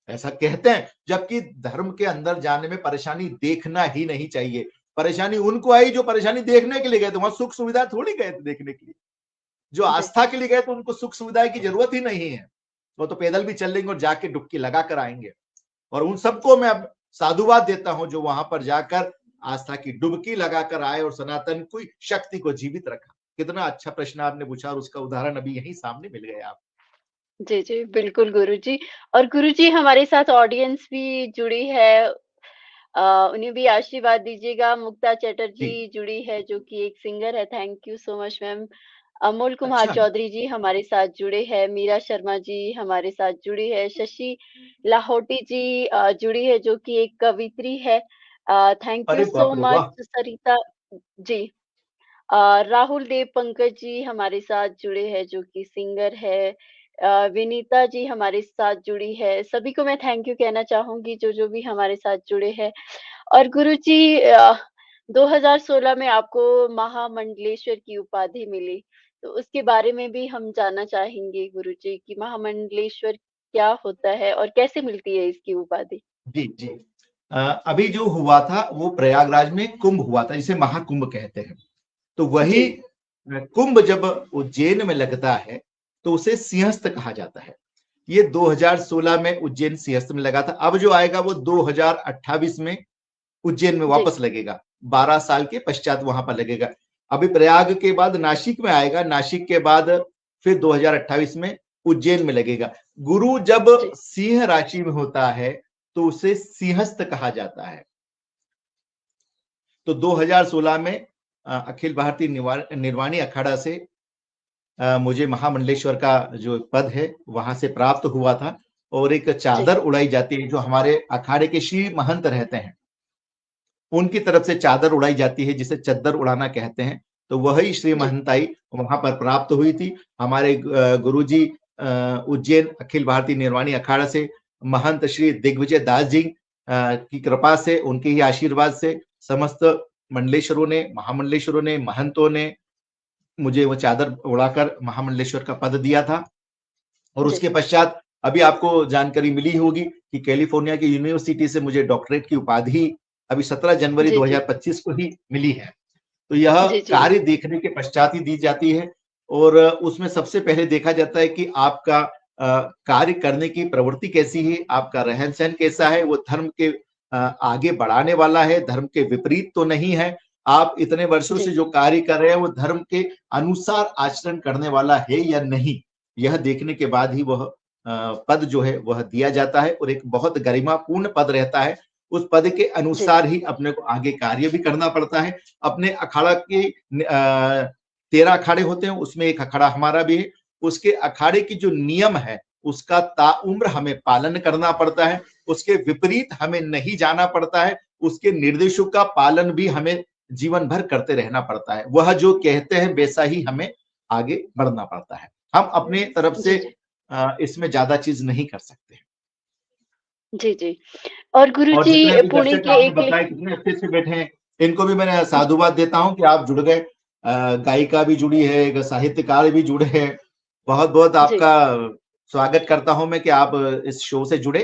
ऐसा कहते हैं, जबकि धर्म के अंदर जाने में परेशानी देखना ही नहीं चाहिए। परेशानी उनको आई जो परेशानी देखने के लिए गए थे, वहां सुख सुविधा थोड़ी गए थे देखने के लिए। जो जी आस्था के लिए गए तो उनको सुख सुविधा की जरूरत ही नहीं है, वो तो पैदल भी चल लेंगे और जाके डुबकी लगा कर आएंगे। और उन सबको मैं अब साधुवाद देता हूं जो वहां पर जाकर आस्था की डुबकी लगाकर आए और सनातन की शक्ति को जीवित रखा। कितना अच्छा प्रश्न आपने पूछा, और उसका उदाहरण अभी यही सामने मिल गया आप। जी, बिल्कुल गुरुजी। और गुरुजी, हमारे साथ ऑडियंस भी जुड़ी है, उन्हें भी आशीर्वाद दीजिएगा। मुक्ता जी। चटर्जी जुड़ी है, जो कि एक सिंगर है। Thank you so much ma'am. Amol Kumar अच्छा। चौधरी जी हमारे साथ जुड़े हैं, मीरा शर्मा जी हमारे साथ जुड़ी है, शशि लाहौटी जी जुड़ी है, जो कि एक कवित्री है। थैंक यू अरे सो बाप रे मच वाह। सरिता जी। राहुल देव पंकज जी हमारे साथ जुड़े हैं, जो कि सिंगर है। विनीता जी हमारे साथ जुड़ी है। सभी को मैं थैंक यू कहना चाहूँगी, जो भी हमारे साथ जुड़े हैं। और गुरुजी, 2016 में आपको महामंडलेश्वर की उपाधि मिली, तो उसके बारे में भी हम जानना चाहेंगे गुरुजी कि महामंडलेश्वर क्या होता है और कैसे मिलती है इसकी उपाधि? जी जी। अभी जो हुआ था वो प्रयागराज में कुंभ हुआ था, जिसे महाकुंभ कहते हैं। तो जी, वही कुंभ जब उज्जैन में लगता है तो उसे सिंहस्थ कहा जाता है। ये 2016 में उज्जैन सिंहस्थ में लगा था। अब जो आएगा वो 2028 में उज्जैन में जी, वापस लगेगा, 12 साल के पश्चात वहां पर लगेगा। अभी प्रयाग के बाद नासिक में आएगा, नासिक के बाद फिर 2028 में उज्जैन में लगेगा। गुरु जब जी, सिंह राशि में होता है तो उसे सिंहस्थ कहा जाता है। तो 2016 में अखिल भारतीय निर्वाणी अखाड़ा से मुझे महामंडलेश्वर का जो पद है वहां से प्राप्त हुआ था, और एक जी, चादर उड़ाई जाती है, जो हमारे अखाड़े के श्री महंत रहते हैं उनकी तरफ से चादर उड़ाई जाती है, जिसे चद्दर उड़ाना कहते हैं। तो वही श्री जी, महंताई वहां पर प्राप्त हुई थी। हमारे गुरुजी उज्जैन अखिल भारतीय निर्वाणी अखाड़ा से महंत श्री दिग्विजय दास जी की कृपा से, उनके ही आशीर्वाद से समस्त मंडलेश्वरों ने, महामंडलेश्वरों ने, महंतों ने मुझे वो चादर उड़ाकर महामंडलेश्वर का पद दिया था। और जी, उसके पश्चात अभी आपको जानकारी मिली होगी कि कैलिफोर्निया की यूनिवर्सिटी से मुझे डॉक्टरेट की उपाधि अभी 17 जनवरी जी, जी, 2025 को ही मिली है। तो यह जी, जी, कार्य देखने के पश्चात ही दी जाती है, और उसमें सबसे पहले देखा जाता है कि आपका कार्य करने की प्रवृत्ति कैसी है, आपका रहन सहन कैसा है, वो धर्म के आगे बढ़ाने वाला है, धर्म के विपरीत तो नहीं है। आप इतने वर्षों से जी, जो कार्य कर रहे हैं वो धर्म के अनुसार आचरण करने वाला है या नहीं, यह देखने के बाद ही वह पद जो है वह दिया जाता है, और एक बहुत गरिमापूर्ण पद रहता है। उस पद के जी, अनुसार ही अपने को आगे कार्य भी करना पड़ता है। अपने अखाड़ा के 13 अखाड़े होते हैं, उसमें एक अखाड़ा हमारा भी है। उसके अखाड़े की जो नियम है उसका ताउम्र हमें पालन करना पड़ता है, उसके विपरीत हमें नहीं जाना पड़ता है, उसके निर्देशों का पालन भी हमें जीवन भर करते रहना पड़ता है। वह जो कहते हैं वैसा ही हमें आगे बढ़ना पड़ता है। हम अपने तरफ से जी, जी, इसमें ज्यादा चीज नहीं कर सकते। जी, जी। और और जितने गुरुजी भी पुणे दर्शक के आपने एक ले बताए कितने अच्छे से बैठे हैं, इनको भी मैंने साधुवाद देता हूं कि आप जुड़ गए। गायिका भी जुड़ी है, एक साहित्यकार भी जुड़े हैं। बहुत बहुत जी, आपका स्वागत करता हूं मैं कि आप इस शो से जुड़े।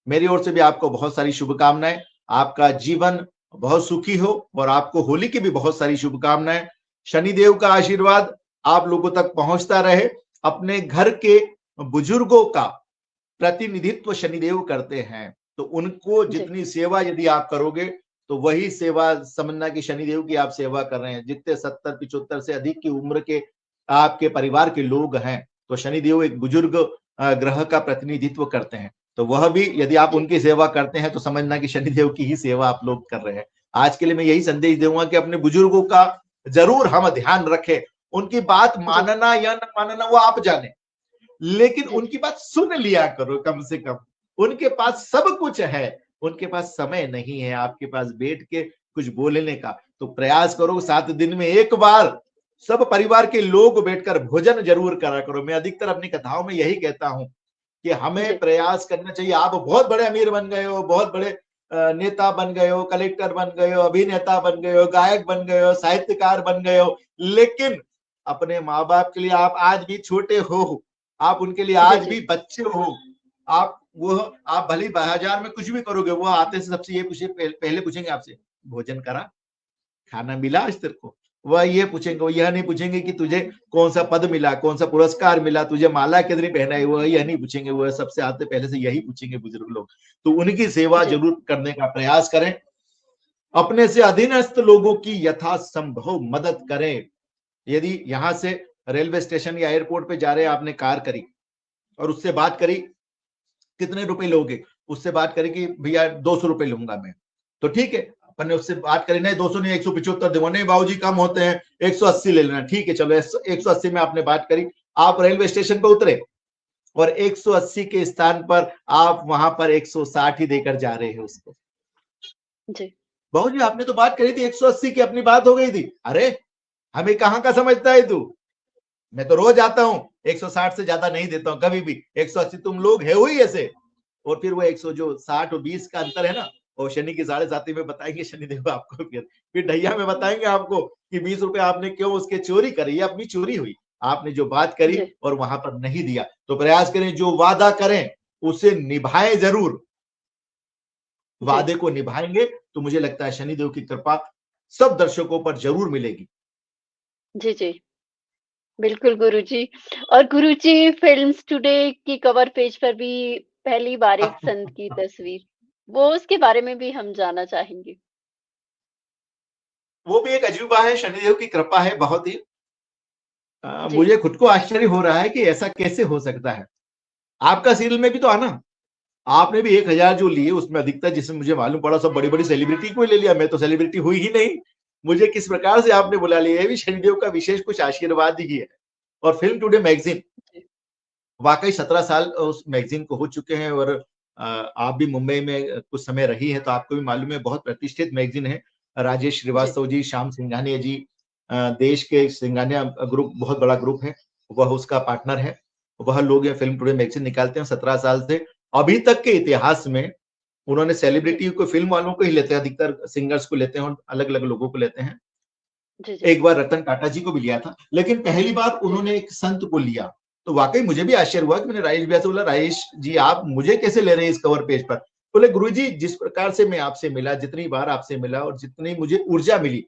मेरी ओर से भी आपको बहुत सारी शुभकामनाएं। आपका जीवन बहुत सुखी हो, और आपको होली की भी बहुत सारी शुभकामनाएं। शनिदेव का आशीर्वाद आप लोगों तक पहुंचता रहे। अपने घर के बुजुर्गों का प्रतिनिधित्व शनिदेव करते हैं, तो उनको जी, जितनी सेवा यदि आप करोगे तो वही सेवा समझना कि शनिदेव की आप सेवा कर रहे हैं। जितने 70-75 से अधिक की उम्र के आपके परिवार के लोग हैं, तो शनिदेव एक बुजुर्ग ग्रह का प्रतिनिधित्व करते हैं, तो वह भी यदि आप जी, उनकी सेवा करते हैं तो समझना कि शनिदेव की ही सेवा आप लोग कर रहे हैं। आज के लिए मैं यही संदेश दूंगा कि अपने बुजुर्गों का जरूर हम ध्यान रखें। उनकी बात जी, मानना या न मानना वो आप जाने, लेकिन जी, उनकी बात सुन लिया करो कम से कम। उनके पास सब कुछ है, उनके पास समय नहीं है आपके पास बैठ के कुछ बोलने का। तो प्रयास करो 7 दिन में एक बार सब परिवार के लोग बैठकर भोजन जरूर करा करो। मैं अधिकतर अपनी कथाओं में यही कहता हूं कि हमें जी, प्रयास करना चाहिए। आप बहुत बड़े अमीर बन गए हो, बहुत बड़े नेता बन गए हो, कलेक्टर बन गए हो, अभिनेता बन गए हो, गायक बन गए हो, साहित्यकार बन गए हो, लेकिन अपने माँ बाप के लिए आप आज भी छोटे हो। आप उनके लिए जी, आज जी, भी बच्चे हो। आप वो आप भले बाजार में कुछ भी करोगे, वो आते से सबसे ये पूछे, पहले पूछेंगे आपसे, भोजन करा, खाना मिला आज तेरे को। वह ये पूछेंगे, वो यह नहीं पूछेंगे कि तुझे कौन सा पद मिला, कौन सा पुरस्कार मिला, तुझे माला कितनी पहनाई, वह यह नहीं पूछेंगे। वह सबसे आते पहले से यही पूछेंगे बुजुर्ग लोग। तो उनकी सेवा जी, जरूर करने का प्रयास करें। अपने से अधीनस्थ लोगों की यथासंभव मदद करें। यदि यहां से रेलवे स्टेशन या एयरपोर्ट पे जा रहे हैं, आपने कार करी और उससे बात करी कितने रुपए लोगे, उससे बात करी कि भैया 200 रुपए लूंगा मैं, तो ठीक है। अपन ने उससे बात करी, नहीं 200 नहीं 175 दूंगा, नहीं बाबूजी कम होते हैं 180 ले लेना, ठीक है चलो 180 में आपने बात करी। आप रेलवे स्टेशन पर उतरे और 180 के स्थान पर आप वहां पर 160 ही देकर जा रहे हैं उसको। जी, बाबूजी आपने तो बात करी थी 180 की, अपनी बात हो गई थी। अरे हमें कहाँ का समझता है तू, मैं तो रोज आता हूँ, 160 से ज्यादा नहीं देता हूँ कभी भी, 180 तुम लोग है ही ऐसे। और फिर वो 100 जो 60 और 20 का अंतर है ना, और शनि की 7.5 में बताएंगे शनिदेव आपको। फिर ढैया में बताएंगे आपको कि 20 रुपए आपने क्यों उसके चोरी करी, ये अपनी चोरी हुई। आपने जो बात करी जी, और वहां पर नहीं दिया, तो प्रयास करें जो वादा करें उसे निभाएं जरूर। जी, वादे को निभाएंगे तो मुझे लगता है शनिदेव की कृपा सब दर्शकों पर जरूर मिलेगी। जी, जी। बिल्कुल गुरुजी। और गुरुजी फ़िल्म्स टुडे की कवर पेज पर भी पहली बार एक संत की तस्वीर, वो उसके बारे में भी हम जानना चाहेंगे। वो भी एक अजूबा है, शनिदेव की कृपा है बहुत ही। जी, मुझे खुद को आश्चर्य हो रहा है कि ऐसा कैसे हो सकता है। आपका सीरियल में भी तो आना, आपने भी 1000 जो लिए उसमें अधिकतर जिसमें मुझे मालूम पड़ा सब बड़ी बड़ी सेलिब्रिटी को ही ले लिया। मैं तो सेलिब्रिटी हुई ही नहीं, मुझे किस प्रकार से आपने बुला लिया, ये भी शनिदेव का विशेष कुछ आशीर्वाद ही है। और फिल्म टुडे मैगजीन, जी, वाकई 17 साल उस मैगजीन को हो चुके हैं। और आप भी मुंबई में कुछ समय रही है तो आपको भी मालूम है, बहुत प्रतिष्ठित मैगजीन है। राजेश जी, श्रीवास्तव जी, श्याम सिंघानिया जी, देश के सिंघानिया ग्रुप बहुत बड़ा ग्रुप है, वह उसका पार्टनर है। वह लोग ये फिल्म टुडे मैगजीन निकालते हैं 17 साल से। अभी तक के इतिहास में उन्होंने जी, सेलिब्रिटी को, फिल्म वालों को ही लेते हैं, अधिकतर सिंगर्स को लेते हैं और अलग अलग लोगों को लेते हैं। जी, जी, एक बार रतन टाटा जी को भी लिया था, लेकिन पहली बार जी, उन्होंने एक संत को लिया। तो वाकई मुझे भी आश्चर्य हुआ कि मैंने राजेश भैया से बोला, राजेश जी आप मुझे कैसे ले रहे हैं इस कवर पेज पर। बोले गुरुजी जिस प्रकार से मैं आपसे मिला, जितनी बार आपसे मिला और जितनी मुझे ऊर्जा मिली,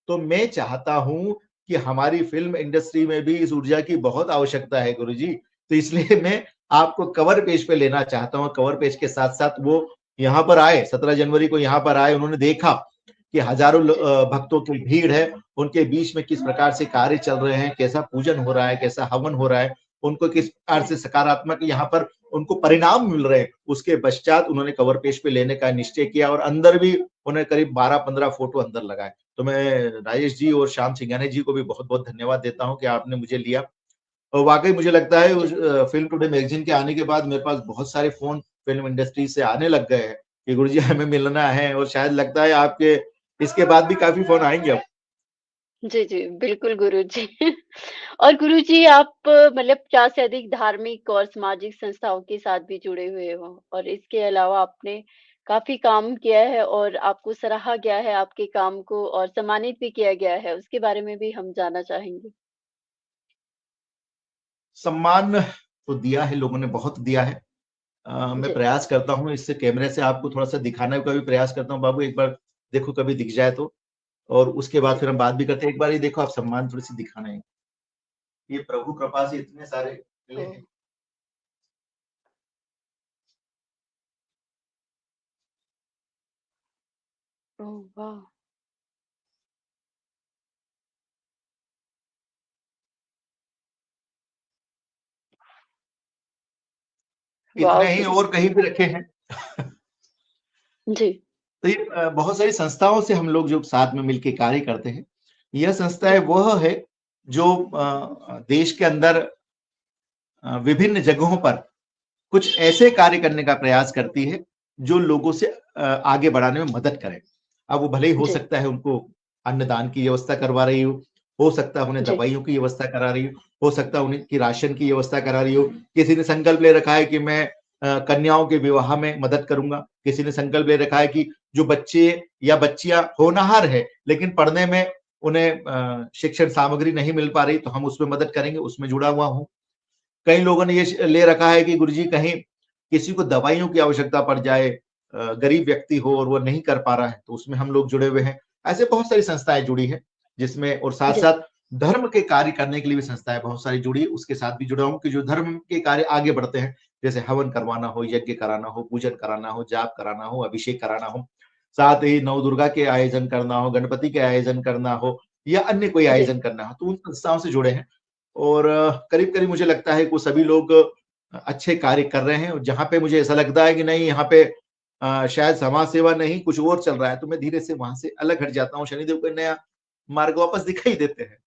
तो मैं चाहता हूं कि हमारी फिल्म इंडस्ट्री में भी इस ऊर्जा की बहुत आवश्यकता है गुरुजी। तो इसलिए मैं आपको कवर पेज पे लेना चाहता हूँ। कवर पेज के साथ साथ वो यहाँ पर आए, 17 जनवरी को यहाँ पर आए, उन्होंने देखा कि हजारों भक्तों की भीड़ है, उनके बीच में किस प्रकार से कार्य चल रहे हैं, कैसा पूजन हो रहा है, कैसा हवन हो रहा है, उनको किस प्रकार से सकारात्मक यहाँ पर उनको परिणाम मिल रहे हैं। उसके पश्चात उन्होंने कवर पेज पे लेने का निश्चय किया और अंदर भी उन्हें करीब 12-15 फोटो अंदर लगाए। तो मैं राजेश जी और श्याम सिंघानिया जी को भी बहुत बहुत धन्यवाद देता हूँ कि आपने मुझे लिया। और वाकई मुझे लगता है उस फिल्म टुडे मैगजीन के आने के बाद मेरे पास बहुत सारे फोन फिल्म इंडस्ट्री से आने लग गए हैं कि गुरुजी हमें मिलना है, और शायद लगता है आपके इसके बाद भी काफी फोन आएंगे अब। जी, जी, बिल्कुल गुरुजी। और गुरुजी आप मतलब 50 से अधिक धार्मिक और सामाजिक संस्थाओं के साथ भी जुड़े हुए हो और इसके अलावा आपने काफ़ी काम किया है और आपको सराहा गया है आपके काम को और सम्मानित भी किया गया है, उसके बारे में भी हम जानना चाहेंगे? सम्मान तो दिया है, लोगों ने बहुत दिया है। मैं जी, प्रयास करता हूँ इससे कैमरे से आपको थोड़ा सा दिखाने का भी प्रयास करता हूँ, बाबू एक बार देखो कभी दिख जाए तो, और उसके बाद जी। फिर हम बात भी करते हैं। एक बार ये देखो आप, सम्मान थोड़ी सी दिखाना है, ये प्रभु कृपा से इतने सारे मिले ओह! हैं। ओह वाह! इतने वाह ही गुरुजी! और कहीं भी रखे हैं। जी, तो ये बहुत सारी संस्थाओं से हम लोग जो साथ में मिलके कार्य करते हैं, यह संस्थाएं जी, वह है जो देश के अंदर विभिन्न जगहों पर कुछ ऐसे कार्य करने का प्रयास करती है जो लोगों से आगे बढ़ाने में मदद करे। अब वो भले ही हो जी, सकता है उनको अन्नदान की व्यवस्था करवा रही हो सकता है उन्हें जी, दवाइयों की व्यवस्था करा रही हो सकता है उन्हें की राशन की व्यवस्था करा रही हो। किसी ने संकल्प ले रखा है कि मैं कन्याओं के विवाह में मदद करूंगा। किसी ने संकल्प ले रखा है कि जो बच्चे या बच्चियां होनहार है लेकिन पढ़ने में उन्हें शिक्षण सामग्री नहीं मिल पा रही, तो हम उसमें मदद करेंगे, उसमें जुड़ा हुआ हूँ। कई लोगों ने ये ले रखा है कि गुरुजी कहीं किसी को दवाइयों की आवश्यकता पड़ जाए, गरीब व्यक्ति हो और वो नहीं कर पा रहा है, तो उसमें हम लोग जुड़े हुए हैं। ऐसे बहुत सारी संस्थाएं जुड़ी हैं जिसमें, और साथ जी, साथ धर्म के कार्य करने के लिए भी संस्थाएं बहुत सारी जुड़ी है, उसके साथ भी जुड़ा हूँ कि जो धर्म के कार्य आगे बढ़ते हैं, जैसे हवन करवाना हो, यज्ञ कराना हो, पूजन कराना हो, जाप कराना हो, अभिषेक कराना हो, साथ ही नव दुर्गा के आयोजन करना हो, गणपति के आयोजन करना हो या अन्य कोई जी, आयोजन करना हो, तो उन संस्थाओं से जुड़े हैं। और करीब-करीब मुझे लगता है कि वो सभी लोग अच्छे कार्य कर रहे हैं, और जहाँ पे मुझे ऐसा लगता है कि नहीं यहाँ पे शायद समाज सेवा नहीं कुछ और चल रहा है, तो मैं धीरे से वहाँ से अलग हट जाता हूँ। शनिदेव कोई नया मार्ग वापस दिखाई देते हैं।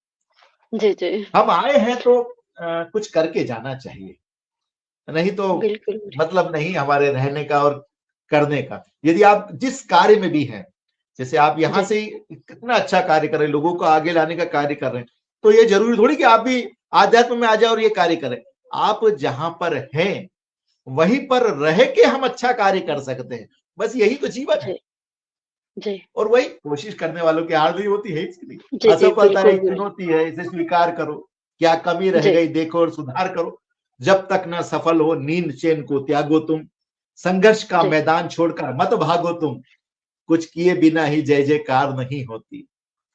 जी, जी, हम आए हैं तो कुछ करके जाना चाहिए, नहीं तो बिल्कुल, मतलब नहीं हमारे रहने का और करने का। यदि आप जिस कार्य में भी हैं, जैसे आप यहाँ जी, से ही कितना अच्छा कार्य कर रहे हैं, लोगों को आगे लाने का कार्य कर रहे हैं, तो ये ज़रूरी थोड़ी कि आप भी आध्यात्म में आ जाओ और ये कार्य करें। आप जहाँ पर हैं, वहीं पर रह के हम अच्छा कार्य कर सकते हैं। बस यही तो जीवन है। जी, जी, और वही कोशिश करने वालों की हार नहीं होती है इसलिए। जी, जी, असफलता बिल्कुल एक गुरु चुनौती है, इसे स्वीकार करो। क्या कमी रह जी, गई देखो और सुधार करो। जब तक न सफल हो नींद चैन को त्यागो तुम। संघर्ष का जी, मैदान छोड़कर मत भागो तुम। कुछ किए बिना ही जय जयकार नहीं होती।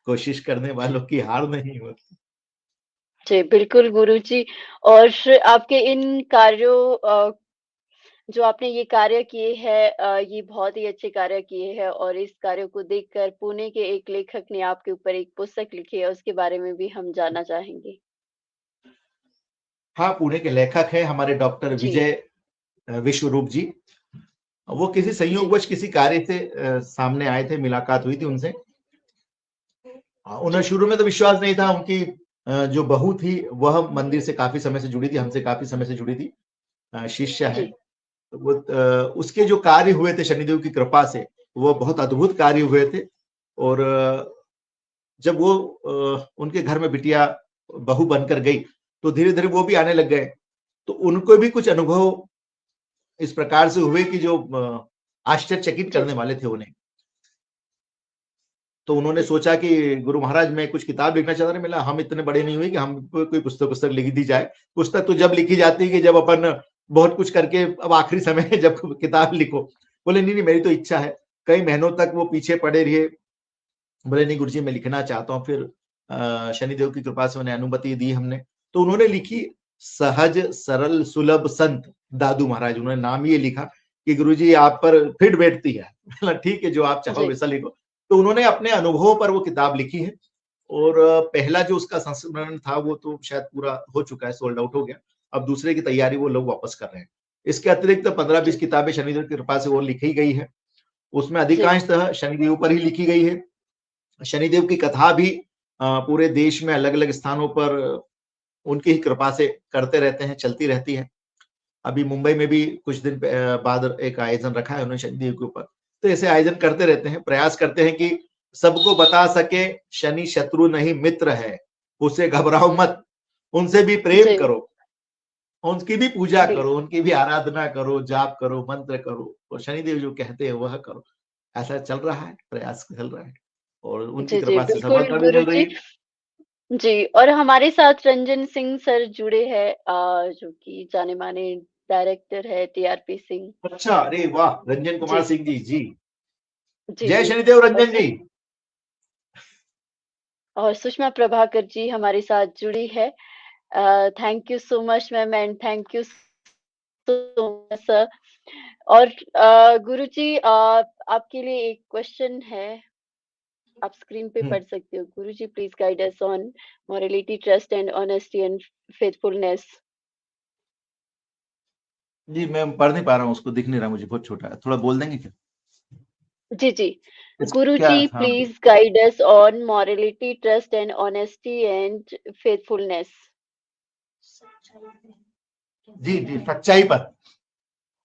कोशिश करने वालों की हार नहीं होती। जी, बिल्कुल गुरुजी। और आपके इन कार्यों जो आपने ये कार्य किए हैं ये बहुत ही अच्छे कार्य किए हैं और इस कार्यों को देखकर पुणे के एक लेखक ने आपके ऊपर एक पुस्तक लिखी है, उसके बारे में भी हम जानना चाहेंगे। हाँ, पुणे के लेखक हैं हमारे डॉक्टर जी, विजय विश्वरूप जी। वो किसी जी, संयोगवश किसी कार्य से सामने आए थे, मुलाकात हुई थी उनसे। उन्हें जी, शुरू में तो विश्वास नहीं था। उनकी जो बहू थी वह मंदिर से काफी समय से जुड़ी थी, हमसे काफी समय से जुड़ी थी, शिष्य है। जी, तो वो उसके जो कार्य हुए थे शनिदेव की कृपा से, वो बहुत अद्भुत कार्य हुए थे। और जब वो उनके घर में बिटिया बहू बनकर गई, तो धीरे-धीरे वो भी आने लग गए। तो उनको भी कुछ अनुभव इस प्रकार से हुए कि जो आश्चर्यचकित जी, करने वाले थे उन्हें। तो उन्होंने जी, सोचा कि गुरु महाराज मैं कुछ किताब लिखना चाहता था। मिला हम इतने बड़े नहीं हुए कि हमको कोई पुस्तक लिख दी जाए। पुस्तक तो जब लिखी जाती है कि जब अपन बहुत कुछ करके अब आखिरी समय है जब किताब लिखो। बोले नहीं, नहीं मेरी तो इच्छा है। कई महीनों तक वो पीछे पड़े रहे। बोले नहीं गुरुजी मैं लिखना चाहता हूँ। फिर शनिदेव की कृपा से उन्हें अनुमति दी हमने। तो उन्होंने लिखी सहज सरल सुलभ संत दादू महाराज, उन्होंने नाम ये लिखा कि गुरुजी आप पर फिट बैठती है। बोला ठीक है, जो आप चाहो जी। वैसा लिखो। तो उन्होंने अपने अनुभवों पर वो किताब लिखी है और पहला जो उसका संस्करण था वो तो शायद पूरा हो चुका है, सोल्ड आउट हो गया। अब दूसरे की तैयारी वो लोग वापस कर रहे हैं। इसके अतिरिक्त 15-20 जी। किताबें शनिदेव की कृपा से और लिखी गई है। उसमें जी। अधिकांशतः शनिदेव पर ही लिखी गई है। शनिदेव की कथा भी पूरे देश में अलग-अलग स्थानों पर उनकी ही कृपा से करते रहते हैं, चलती रहती है। अभी मुंबई में भी कुछ दिन बाद एक आयोजन रखा है उन्होंने शनिदेव के ऊपर। तो ऐसे आयोजन करते रहते हैं, प्रयास करते हैं कि सबको बता सके शनि शत्रु नहीं मित्र है, उससे घबराओ मत, उनसे भी प्रेम जी। करो, उनकी भी पूजा बिल करो, उनकी भी आराधना करो, जाप करो, मंत्र करो और शनिदेव जो कहते हैं वह करो। ऐसा चल रहा है, प्रयास चल रहा है और उनकी जी, जी, कृपा से बिल्कुल सफलता भी मिल रही गुरुजी। है। जी, और हमारे साथ रंजन सिंह सर जुड़े हैं, जो कि जाने-माने डायरेक्टर है टीआरपी सिंह। अच्छा, अरे वाह! रंजन कुमार जी, सिंह जी, जी। जी, जय जी। शनिदेव और रंजन जी। सुषमा प्रभाकर जी हमारे साथ जुड़ी है। Thank you so much ma'am and thank you so much sir. और गुरुजी, आपके लिए एक क्वेश्चन है, आप स्क्रीन पे हुँ। पढ़ सकते हो। Guruji please guide us on morality, trust and honesty and faithfulness. जी, मैं पढ़ नहीं पा रहा हूँ, उसको दिख नहीं रहा मुझे, बहुत छोटा है। थोड़ा बोल देंगे क्या? जी, जी। क्या? गुरुजी हाँ, please guide us on morality, trust and honesty and faithfulness. जी, जी, सच्चाई पर।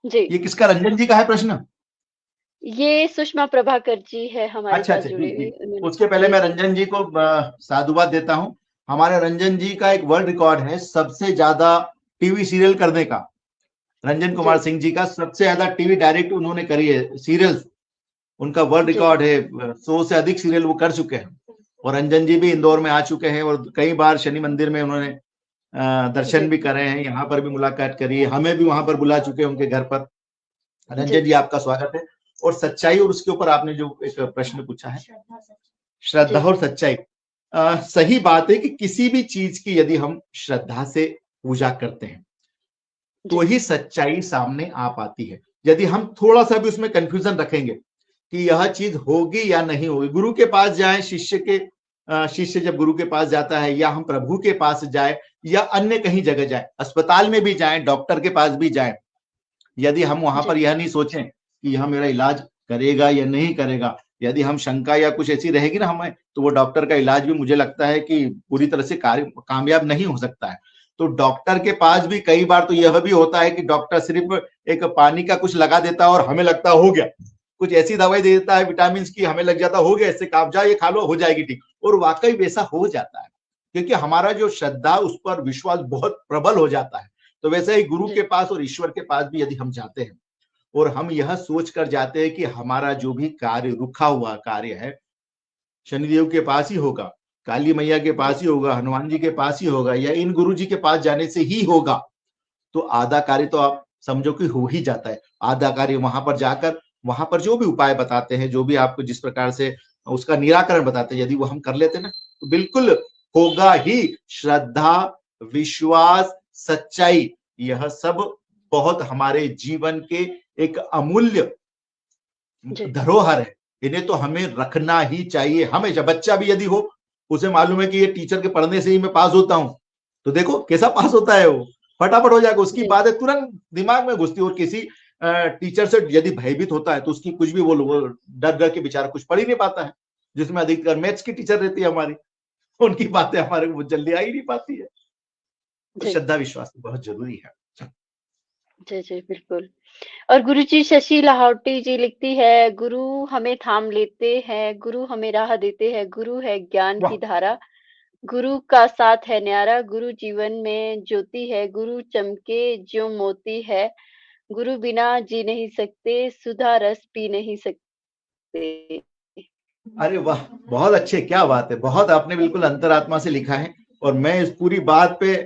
जी, ये किसका, रंजन जी का है प्रश्न? ये सुषमा प्रभाकर जी है हमारे अच्छा, साथ अच्छा, जी, जुड़े हुए जी। उन्होंने। उसके पहले जी, मैं जी। रंजन जी को साधुवाद देता हूँ। हमारे रंजन जी का एक वर्ल्ड रिकॉर्ड है सबसे ज़्यादा टीवी सीरियल करने का। रंजन जी, कुमार सिंह जी का सबसे ज़्यादा टीवी डायरेक्ट उन्होंने करी है सीरियल्स, उनका वर्ल्ड जी, रिकॉर्ड है। 100 से अधिक सीरियल वो कर चुके हैं और रंजन जी भी इंदौर में आ चुके हैं और कई बार शनि मंदिर में उन्होंने दर्शन जी, भी करे हैं, यहाँ पर भी मुलाकात करी है, हमें भी वहां पर बुला चुके हैं उनके घर पर। रंजन जी, जी आपका स्वागत है। और सच्चाई और उसके ऊपर आपने जो एक प्रश्न पूछा है, श्रद्धा जी, और सच्चाई। सही बात है कि किसी भी चीज की यदि हम श्रद्धा से पूजा करते हैं तो जी, ही सच्चाई सामने आ पाती है। यदि हम थोड़ा सा भी उसमें कंफ्यूजन रखेंगे कि यह चीज होगी या नहीं होगी, गुरु के पास जाए, शिष्य जब गुरु के पास जाता है या हम प्रभु के पास जाए या अन्य कहीं जगह जाए, अस्पताल में भी जाए, डॉक्टर के पास भी जाए, यदि हम वहां जी, पर यह नहीं सोचें कि यह मेरा इलाज करेगा या नहीं करेगा, यदि हम शंका या कुछ ऐसी रहेगी ना हमें, तो वो डॉक्टर का इलाज भी मुझे लगता है कि पूरी तरह से कामयाब नहीं हो सकता है। तो डॉक्टर के पास भी कई बार तो यह भी होता है कि डॉक्टर सिर्फ एक पानी का कुछ लगा देता है और हमें लगता हो गया, कुछ ऐसी दवाई दे देता है विटामिन की, हमें लग जाता हो गया, इससे आप जाओ ये खा लो हो जाएगी ठीक, और वाकई वैसा हो जाता है क्योंकि हमारा जो श्रद्धा, उस पर विश्वास बहुत प्रबल हो जाता है। तो वैसे ही गुरु जी, के पास और ईश्वर के पास भी यदि हम जाते हैं और हम यह सोच कर जाते हैं कि हमारा जो भी कार्य, रुका हुआ कार्य है, शनिदेव के पास ही होगा, काली मैया के जी, पास ही होगा, हनुमान जी के पास ही होगा या इन गुरु जी के पास जाने से ही होगा, तो आधा कार्य तो आप समझो कि हो ही जाता है। आधा कार्य वहां पर जाकर, वहां पर जो भी उपाय बताते हैं, जो भी आपको जिस प्रकार से उसका निराकरण बताते हैं, यदि वो हम कर लेते हैं ना, तो बिल्कुल होगा ही। श्रद्धा, विश्वास, सच्चाई, यह सब बहुत हमारे जीवन के एक अमूल्य जी, धरोहर है। इन्हें तो हमें रखना ही चाहिए हमेशा। बच्चा भी यदि हो, उसे मालूम है कि ये टीचर के पढ़ने से ही मैं पास होता हूं, तो देखो कैसा पास होता है वो, फटाफट हो जाएगा, उसकी जी, बातें तुरंत दिमाग में घुसती है। और किसी टीचर से यदि भयभीत होता है तो उसकी कुछ भी बोलो, वो डर डर के बेचारा कुछ पढ़ ही नहीं पाता है। जिसमें अधिकतर मैथ्स की टीचर रहती है हमारी, उनकी बातें हमारे को जल्दी आ ही नहीं पाती है। तो जी, श्रद्धा विश्वास बहुत जरूरी है। जी, जी, बिल्कुल। और गुरुजी शशि लाहौटी जी लिखती है, गुरु हमें थाम लेते हैं, गुरु हमें राह देते हैं, गुरु है ज्ञान वाह, की धारा, गुरु का साथ है न्यारा, गुरु जीवन में ज्योति है, गुरु चमके ज्यों मोती है, गुरु बिना जी नहीं सकते, सुधा रस पी नहीं सकते। अरे वाह, बहुत अच्छे, क्या बात है, बहुत आपने बिल्कुल अंतरात्मा से लिखा है और मैं इस पूरी बात पे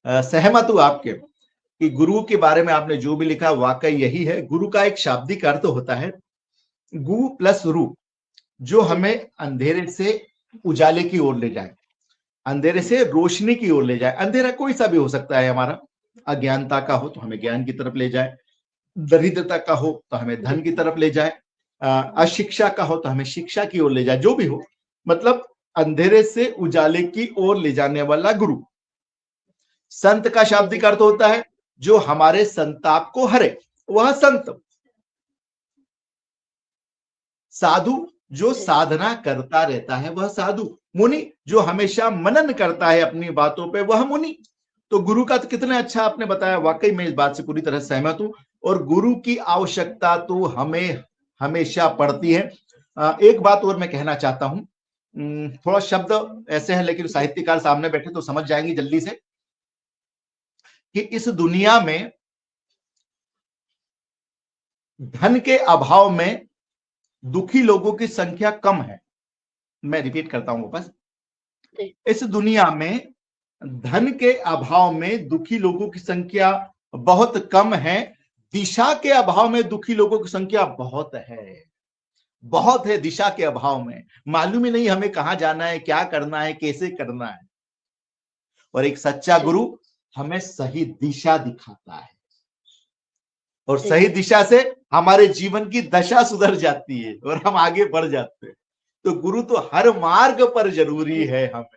सहमत हूं आपके कि गुरु के बारे में आपने जो भी लिखा वाकई यही है। गुरु का एक शाब्दिक अर्थ होता है गु प्लस रू, जो जी, हमें अंधेरे से उजाले की ओर ले जाए, अंधेरे से रोशनी की ओर ले जाए। अंधेरा कोई सा भी हो सकता है हमारा, अज्ञानता का हो तो हमें ज्ञान की तरफ ले जाए, दरिद्रता का हो तो हमें धन की तरफ ले जाए, अशिक्षा का हो तो हमें शिक्षा की ओर ले जाए, जो भी हो, मतलब अंधेरे से उजाले की ओर ले जाने वाला गुरु। संत का शाब्दिक अर्थ होता है जो हमारे संताप को हरे, वह संत। साधु जो साधना करता रहता है वह साधु। मुनि जो हमेशा मनन करता है अपनी बातों पे, वह मुनि। तो गुरु का तो कितना अच्छा आपने बताया, वाकई मैं इस बात से पूरी तरह सहमत हूं। और गुरु की आवश्यकता तो हमें हमेशा पड़ती है। एक बात और मैं कहना चाहता हूं, थोड़ा शब्द ऐसे हैं लेकिन साहित्यकार सामने बैठे तो समझ जाएंगे जल्दी से, कि इस दुनिया में धन के अभाव में दुखी लोगों की संख्या कम है। मैं रिपीट करता हूं वापस, इस दुनिया में धन के अभाव में दुखी लोगों की संख्या बहुत कम है, दिशा के अभाव में दुखी लोगों की संख्या बहुत है, बहुत है। दिशा के अभाव में मालूम ही नहीं हमें कहां जाना है, क्या करना है, कैसे करना है। और एक सच्चा गुरु हमें सही दिशा दिखाता है, और सही दिशा से हमारे जीवन की दशा सुधर जाती है और हम आगे बढ़ जाते हैं। तो गुरु तो हर मार्ग पर जरूरी है हमें।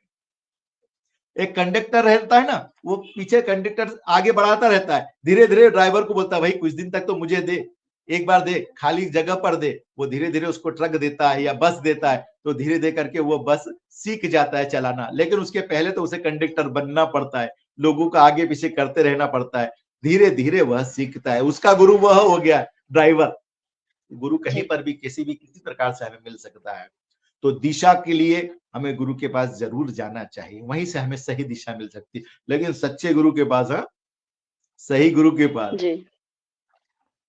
एक कंडक्टर रहता है ना, वो पीछे कंडक्टर आगे बढ़ाता रहता है, धीरे धीरे ड्राइवर को बोलता है भाई कुछ दिन तक तो मुझे दे, एक बार दे, खाली जगह पर दे। वो धीरे धीरे उसको ट्रक देता है या बस देता है, तो धीरे धीरे करके वो बस सीख जाता है चलाना। लेकिन उसके पहले तो उसे कंडक्टर बनना पड़ता है, लोगों का आगे पीछे करते रहना पड़ता है, धीरे धीरे वह सीखता है। उसका गुरु वह हो गया ड्राइवर। गुरु कहीं पर भी किसी प्रकार से हमें मिल सकता है। तो दिशा के लिए हमें गुरु के पास जरूर जाना चाहिए, वहीं से हमें सही दिशा मिल सकती है। लेकिन सच्चे गुरु के पास, सही गुरु के पास। जी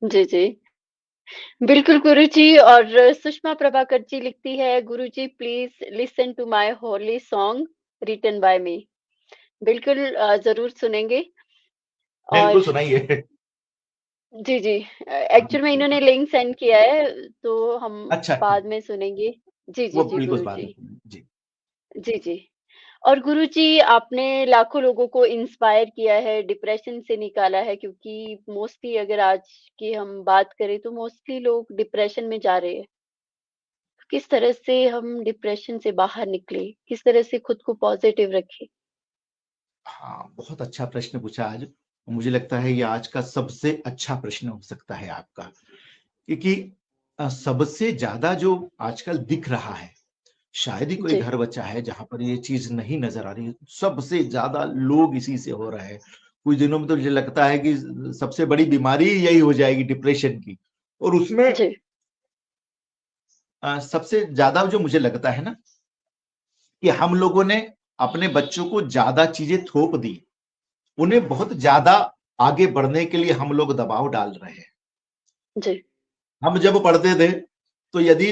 जी जी बिल्कुल गुरु जी। और सुषमा प्रभाकर जी लिखती है, Guru ji please listen to my holy song written by me. बिल्कुल जरूर सुनेंगे। बिल्कुल और सुनाइए। जी जी एक्चुअल में इन्होंने लिंक सेंड किया है, तो हम अच्छा, बाद में सुनेंगे। जी जी वो जी बिल्कुल गुरु बात जी। जी। जी जी और गुरु जी आपने लाखों लोगों को इंस्पायर किया है, डिप्रेशन से निकाला है, क्योंकि मोस्टली अगर आज की हम बात करें तो मोस्टली लोग डिप्रेशन में जा रहे हैं। किस तरह से हम डिप्रेशन से बाहर निकले, किस तरह से खुद को पॉजिटिव रखें? हाँ, बहुत अच्छा प्रश्न पूछा आज। मुझे लगता है ये आज का सबसे अच्छा प्रश्न हो सकता है आपका, क्योंकि सबसे ज्यादा जो आजकल दिख रहा है, शायद ही कोई जी घर बचा है जहां पर ये चीज नहीं नजर आ रही। सबसे ज्यादा लोग इसी से हो रहे हैं। कुछ दिनों में तो मुझे लगता है कि सबसे बड़ी बीमारी यही हो जाएगी, डिप्रेशन की। और उसमें जी सबसे ज्यादा जो मुझे लगता है ना, कि हम लोगों ने अपने बच्चों को ज्यादा चीजें थोप दी, उन्हें बहुत ज्यादा आगे बढ़ने के लिए हम लोग दबाव डाल रहे हैं। जी हम जब पढ़ते थे तो यदि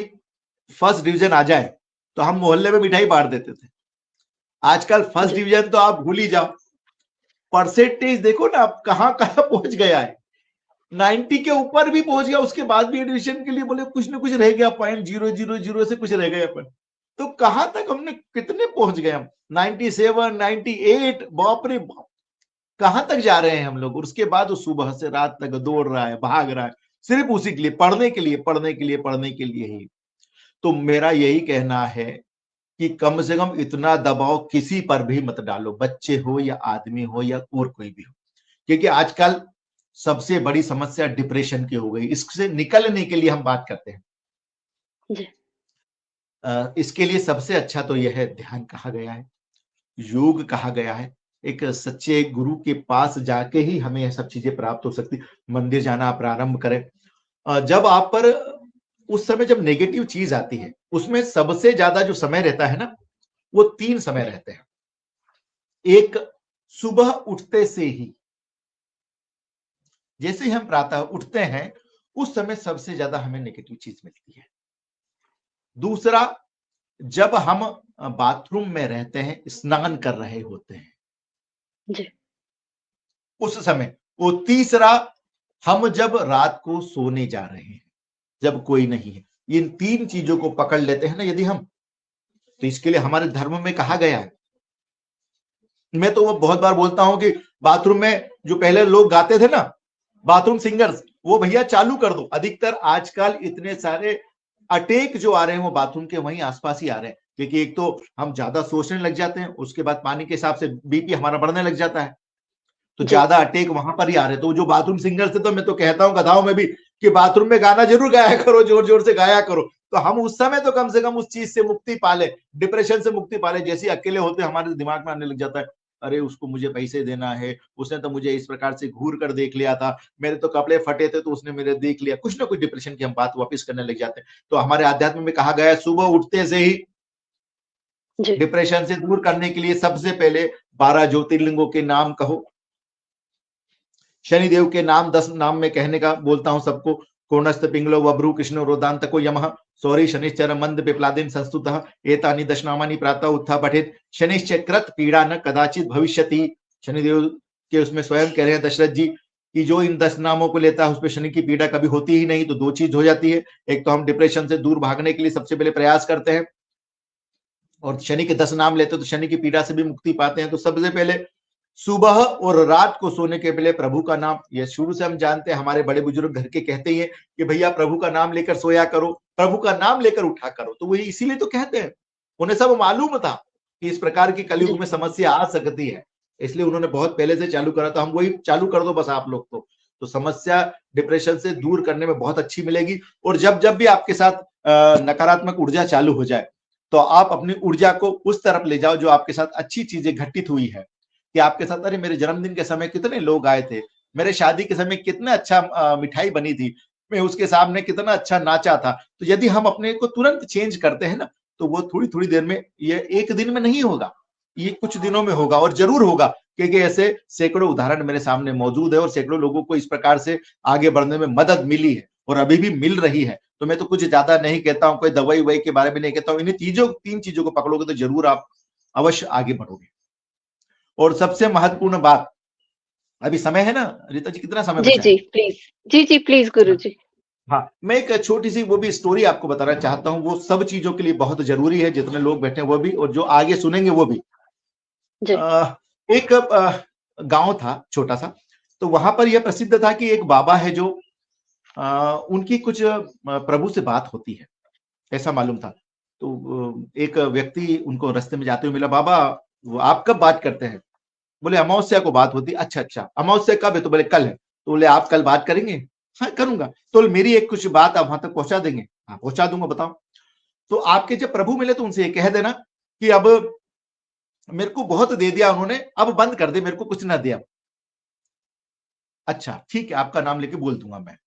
फर्स्ट डिवीजन आ जाए तो हम मोहल्ले में मिठाई बांट देते थे। आजकल फर्स्ट जी डिवीजन तो आप भूल ही जाओ। परसेंटेज देखो ना आप कहां कहां पहुंच गया है, 90 के ऊपर भी पहुंच गया। उसके बाद भी एडमिशन के लिए बोले कुछ ना कुछ रह गया, 0.000 से कुछ रह गए अपन। तो कहां तक हमने कितने पहुंच गए हम, 97 98, बाप रे बाप, कहां तक जा रहे हैं हम लोग। और उसके बाद वो सुबह से रात तक दौड़ रहा है, भाग रहा है, सिर्फ उसी के लिए, पढ़ने के लिए, पढ़ने के लिए, पढ़ने के लिए ही। तो मेरा यही कहना है कि कम से कम इतना दबाव किसी पर भी मत डालो, बच्चे हो या आदमी हो या और कोई भी हो। क्योंकि आजकल सबसे बड़ी समस्या डिप्रेशन की हो गई। इससे निकलने के लिए हम बात करते हैं, जी इसके लिए सबसे अच्छा तो यह है, ध्यान कहा गया है, योग कहा गया है। एक सच्चे गुरु के पास जाके ही हमें यह सब चीजें प्राप्त हो सकती। मंदिर जाना प्रारंभ करें। जब आप पर उस समय जब नेगेटिव चीज आती है, उसमें सबसे ज्यादा जो समय रहता है ना, वो 3 समय रहते हैं। एक, सुबह उठते से ही, जैसे ही हम प्रातः उठते हैं उस समय सबसे ज्यादा हमें नेगेटिव चीज मिलती है। दूसरा, जब हम बाथरूम में रहते हैं, स्नान कर रहे होते हैं जी उस समय। वो तीसरा, हम जब रात को सोने जा रहे हैं, जब कोई नहीं है। इन 3 चीजों को पकड़ लेते हैं ना यदि हम, तो इसके लिए हमारे धर्म में कहा गया है। मैं तो वो बहुत बार बोलता हूं कि बाथरूम में जो पहले लोग गाते थे ना, बाथरूम सिंगर्स वो भैया चालू कर दो। अधिकतर आजकल इतने सारे अटैक जो आ रहे हैं वो बाथरूम के वहीं आसपास ही आ रहे हैं, क्योंकि एक तो हम ज्यादा सोचने लग जाते हैं, उसके बाद पानी के हिसाब से बीपी हमारा बढ़ने लग जाता है, तो जी। ज्यादा अटैक वहां पर ही आ रहे हैं। तो जो बाथरूम सिंगर्स है, तो मैं तो कहता हूँ गधाओं में भी कि बाथरूम में गाना जरूर गाया करो, जोर जोर से गाया करो, तो हम उस समय तो कम से कम उस चीज से मुक्ति पाले, डिप्रेशन से मुक्ति पाले। जैसे अकेले होते हमारे दिमाग में आने लग जाता है, अरे उसको मुझे पैसे देना है, उसने तो मुझे इस प्रकार से घूर कर देख लिया था, मेरे तो कपड़े फटे थे तो उसने मेरे देख लिया, कुछ ना कुछ डिप्रेशन की हम बात वापस करने लग जाते हैं। तो हमारे आध्यात्म में कहा गया है, सुबह उठते से ही जी। डिप्रेशन से दूर करने के लिए सबसे पहले 12 ज्योतिर्लिंगों के नाम कहो। शनिदेव के नाम 10 नाम में कहने का बोलता हूं सबको। कोणस्थ पिंगलो वभ्रु कृष्ण रोदांत को यमः सौरी शनिश्चर मंद पिप्लादिन संस्तुतः एतानि दशनामानि प्रातः उत्था पठित शनिश्चक्रत पीड़ा न कदाचित भविष्यति। शनिदेव के उसमें स्वयं कह रहे हैं दशरथ जी कि जो इन 10 नामों को लेता है उस पर शनि की पीड़ा कभी होती ही नहीं। तो दो चीज हो जाती है, एक तो हम डिप्रेशन से दूर भागने के लिए सबसे पहले प्रयास करते हैं, और शनि के 10 नाम लेते हैं तो शनि की पीड़ा से भी मुक्ति पाते हैं। तो सबसे पहले सुबह और रात को सोने के पहले प्रभु का नाम, ये शुरू से हम जानते हैं, हमारे बड़े बुजुर्ग घर के कहते ही हैं कि भैया प्रभु का नाम लेकर सोया करो, प्रभु का नाम लेकर उठा करो। तो वही इसीलिए तो कहते हैं, उन्हें सब मालूम था कि इस प्रकार की जी। कलयुग में समस्या आ सकती है, इसलिए उन्होंने बहुत पहले से चालू करा। तो हम वही चालू कर दो बस आप लोग तो समस्या डिप्रेशन से दूर करने में बहुत अच्छी मिलेगी। और जब जब भी आपके साथ नकारात्मक ऊर्जा चालू हो जाए, तो आप अपनी ऊर्जा को उस तरफ ले जाओ जो आपके साथ अच्छी चीजें घटित हुई है। कि आपके साथ, अरे मेरे जन्मदिन के समय कितने लोग आए थे, मेरे शादी के समय कितना अच्छा मिठाई बनी थी, मैं उसके सामने कितना अच्छा नाचा था। तो यदि हम अपने को तुरंत चेंज करते हैं ना, तो वो थोड़ी थोड़ी देर में, ये एक दिन में नहीं होगा, ये कुछ दिनों में होगा, और जरूर होगा, क्योंकि ऐसे सैकड़ों उदाहरण मेरे सामने मौजूद है और सैकड़ों लोगों को इस प्रकार से आगे बढ़ने में मदद मिली है और अभी भी मिल रही है। तो मैं तो कुछ ज्यादा नहीं कहता हूं, कोई दवाई ववाई के बारे में नहीं कहता हूं, इन्हीं तीन चीजों को पकड़ोगे तो जरूर आप अवश्य आगे बढ़ोगे। और सबसे महत्वपूर्ण बात, अभी समय है ना रीता जी, कितना समय जी, बचा है? जी, प्लीज। जी, प्लीज गुरुजी। हाँ, मैं एक छोटी सी वो भी स्टोरी आपको बताना चाहता हूँ, वो सब चीजों के लिए बहुत जरूरी है, जितने लोग बैठे हैं वो भी और जो आगे सुनेंगे वो भी। जी। एक गांव था छोटा सा, तो वहां पर यह प्रसिद्ध था कि एक बाबा है जो उनकी कुछ प्रभु से बात होती है, ऐसा मालूम था। तो एक व्यक्ति उनको रास्ते में जाते हुए मिला, बाबा वो आप कब बात करते हैं? बोले अमावस्या को बात होती। अच्छा, अमावस्या कब है? तो बोले कल है। तो बोले आप कल बात करेंगे? हाँ करूंगा। तो मेरी एक कुछ बात आप वहां तक पहुंचा देंगे? हाँ पहुंचा दूंगा, बताओ। तो आपके जब प्रभु मिले तो उनसे ये कह देना कि अब मेरे को बहुत दे दिया उन्होंने, अब बंद कर दे, मेरे को कुछ ना दिया। अच्छा ठीक है, आपका नाम लेके बोल दूंगा मैं।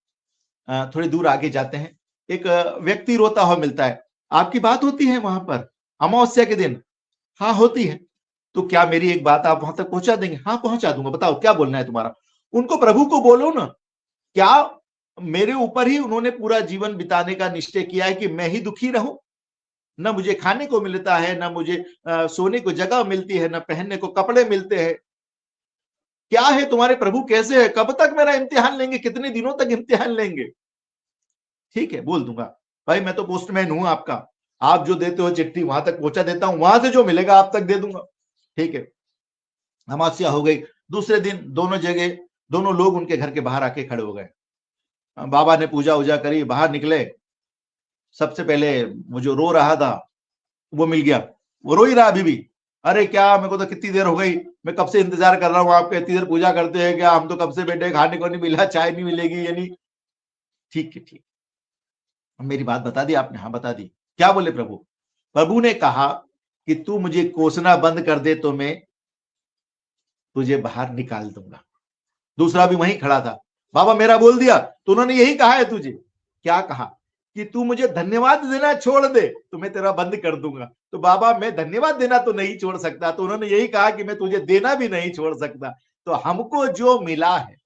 थोड़ी दूर आगे जाते हैं, एक व्यक्ति रोता हुआ मिलता है। आपकी बात होती है वहां पर अमावस्या के दिन? हाँ होती है। तो क्या मेरी एक बात आप वहां तक पहुंचा देंगे? हाँ पहुंचा दूंगा, बताओ क्या बोलना है तुम्हारा? उनको प्रभु को बोलो ना, क्या मेरे ऊपर ही उन्होंने पूरा जीवन बिताने का निश्चय किया है कि मैं ही दुखी रहूं? ना मुझे खाने को मिलता है, ना मुझे सोने को जगह मिलती है, ना पहनने को कपड़े मिलते हैं। क्या है तुम्हारे प्रभु, कैसे है? कब तक मेरा इम्तिहान लेंगे? कितने दिनों तक इम्तिहान लेंगे? ठीक है बोल दूंगा भाई, मैं तो पोस्टमैन हूं आपका, आप जो देते हो चिट्ठी वहां तक पहुंचा देता हूं, वहां से जो मिलेगा आप तक दे दूंगा। ठीक है, अमावस्या हो गई। दूसरे दिन दोनों जगह दोनों लोग उनके घर के बाहर आके खड़े हो गए। बाबा ने पूजा उजा करी, बाहर निकले। सबसे पहले वो जो रो रहा था वो मिल गया, वो रो ही रहा अभी भी। अरे क्या, मेरे को तो कितनी देर हो गई, मैं कब से इंतजार कर रहा हूँ, आपके इतनी देर पूजा करते हैं क्या, हम तो कब से बैठे, खाने को नहीं मिला, चाय नहीं मिलेगी यानी। ठीक है ठीक, मेरी बात बता दी आपने? हाँ बता दी। क्या बोले प्रभु? प्रभु ने कहा कि तू मुझे कोसना बंद कर दे तो मैं तुझे बाहर निकाल दूंगा। दूसरा भी वहीं खड़ा था, बाबा मेरा बोल दिया? तो उन्होंने यही कहा है तुझे। क्या कहा? कि तू मुझे धन्यवाद देना छोड़ दे तो मैं तेरा बंद कर दूंगा। तो बाबा मैं धन्यवाद देना तो नहीं छोड़ सकता, तो उन्होंने यही कहा कि मैं तुझे देना भी नहीं छोड़ सकता। तो हमको जो मिला है,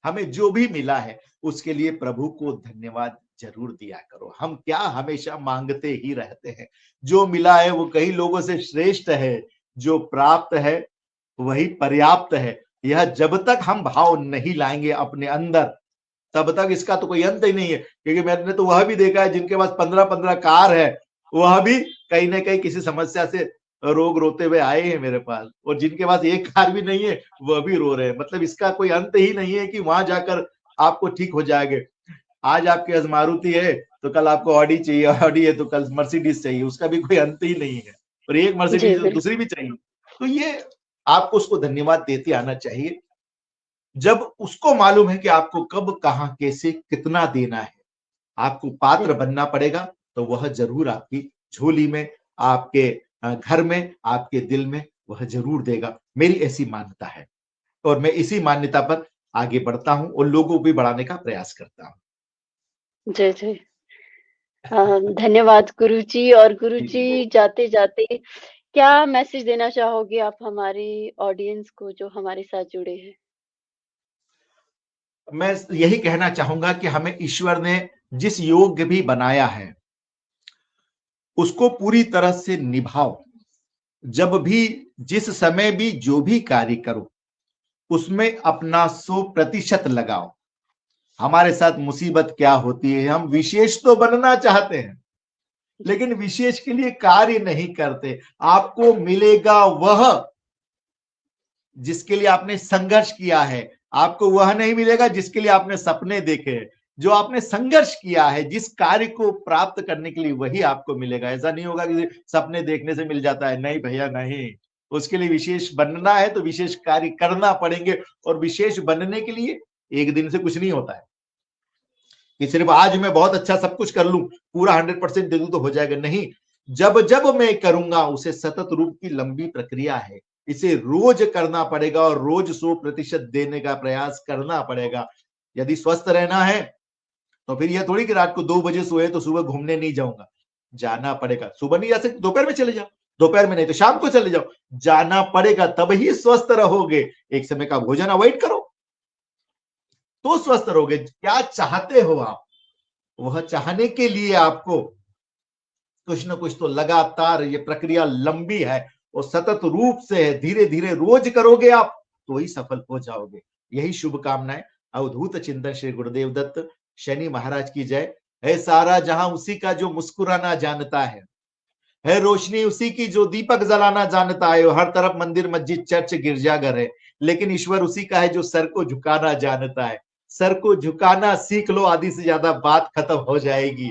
हमें जो भी मिला है, उसके लिए प्रभु को धन्यवाद जरूर दिया करो। हम क्या हमेशा मांगते ही रहते हैं? जो मिला है वो कई लोगों से श्रेष्ठ है, जो प्राप्त है वही पर्याप्त है। यह जब तक हम भाव नहीं लाएंगे अपने अंदर, तब तक इसका तो कोई अंत ही नहीं है। क्योंकि मैंने तो वह भी देखा है जिनके पास 15-15 कार है, वह भी कहीं ना कहीं किसी समस्या से रोग रोते हुए आए हैं मेरे पास, और जिनके पास एक कार भी नहीं है वह भी रो रहे हैं। मतलब इसका कोई अंत ही नहीं है कि वहां जाकर आपको ठीक हो जाएंगे। आज आपके पास मारुति है तो कल आपको ऑडी चाहिए, ऑडी है तो कल मर्सिडीज चाहिए, उसका भी कोई अंत ही नहीं है। और एक जी, मर्सिडीज बिल्कुल। दूसरी भी चाहिए। तो ये आपको उसको धन्यवाद देते आना चाहिए। जब उसको मालूम है कि आपको कब, कहां, कैसे, कितना देना है, आपको पात्र जी, बनना पड़ेगा, तो वह जरूर आपकी झोली में, आपके घर में, आपके दिल में वह जरूर देगा। मेरी ऐसी मान्यता है और मैं इसी मान्यता पर आगे बढ़ता हूं और लोगों को भी बढ़ाने का प्रयास करता हूं। जी, जी। धन्यवाद गुरुजी। और जी, जी। गुरुजी, जाते-जाते क्या मैसेज देना चाहोगे आप हमारे ऑडियंस को जो हमारे साथ जुड़े हैं? मैं यही कहना चाहूंगा कि हमें ईश्वर ने जिस योग्य भी बनाया है उसको पूरी तरह से निभाओ। जब भी, जिस समय भी, जो भी कार्य करो उसमें अपना 100% लगाओ। हमारे साथ मुसीबत क्या होती है, हम विशेष तो बनना चाहते हैं लेकिन विशेष के लिए कार्य नहीं करते। आपको मिलेगा वह जिसके लिए आपने संघर्ष किया है, आपको वह नहीं मिलेगा जिसके लिए आपने सपने देखे हैं। जो आपने संघर्ष किया है जिस कार्य को प्राप्त करने के लिए, वही आपको मिलेगा। ऐसा नहीं होगा कि सपने देखने से मिल जाता है, नहीं भैया नहीं। उसके लिए विशेष बनना है तो विशेष कार्य करना पड़ेंगे। और विशेष बनने के लिए एक दिन से कुछ नहीं होता है कि सिर्फ आज मैं बहुत अच्छा सब कुछ कर लूं, पूरा 100% दे दूं तो हो जाएगा। नहीं, जब जब मैं करूंगा उसे सतत रूप की लंबी प्रक्रिया है। इसे रोज करना पड़ेगा और रोज 100% देने का प्रयास करना पड़ेगा। यदि स्वस्थ रहना है तो फिर यह थोड़ी कि रात को 2 बजे सोए तो सुबह घूमने नहीं जाऊंगा, जाना पड़ेगा। सुबह नहीं जा सकते, दोपहर में चले जाओ, दोपहर में नहीं तो शाम को चले जाओ, जाना पड़ेगा, तब ही स्वस्थ रहोगे। एक समय का भोजन अवॉइड करो तो स्वस्थ रहोगे। क्या चाहते हो आप, वह चाहने के लिए आपको कुछ ना कुछ तो लगातार, ये प्रक्रिया लंबी है और सतत रूप से है। धीरे धीरे रोज करोगे आप तो ही सफल हो जाओगे। यही शुभकामनाएं। अवधूत चिंतन श्री गुरुदेव दत्त। शनि महाराज की जय। है सारा जहां उसी का जो मुस्कुराना जानता है रोशनी उसी की जो दीपक जलाना जानता है। हर तरफ मंदिर, मस्जिद, चर्च, गिरजाघर है, लेकिन ईश्वर उसी का है जो सर को झुकाना जानता है। सर को झुकाना सीख लो, आधी से ज्यादा बात खत्म हो जाएगी।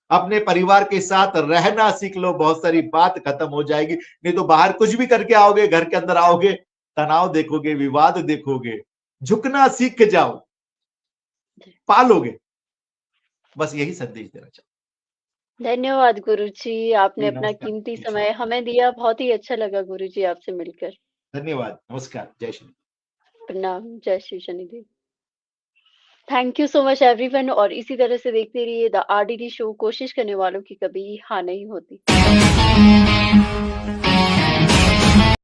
अपने परिवार के साथ रहना सीख लो, बहुत सारी बात खत्म हो जाएगी। नहीं तो बाहर कुछ भी करके आओगे, घर के अंदर आओगे, तनाव देखोगे, विवाद देखोगे। झुकना सीख जाओ, पालोगे। बस यही संदेश देना चाहूँ। धन्यवाद गुरुजी, आपने जी, अपना नमस्कार। कीमती जी, समय हमें दिया। बहुत ही अच्छा लगा गुरुजी आपसे मिलकर। धन्यवाद, नमस्कार, जय श्री। प्रणाम। जय Shri Shanidev. Thank you so much everyone. और इसी तरह से देखते रहिए द आरडीडी शो। कोशिश करने वालों की कभी हार नहीं होती।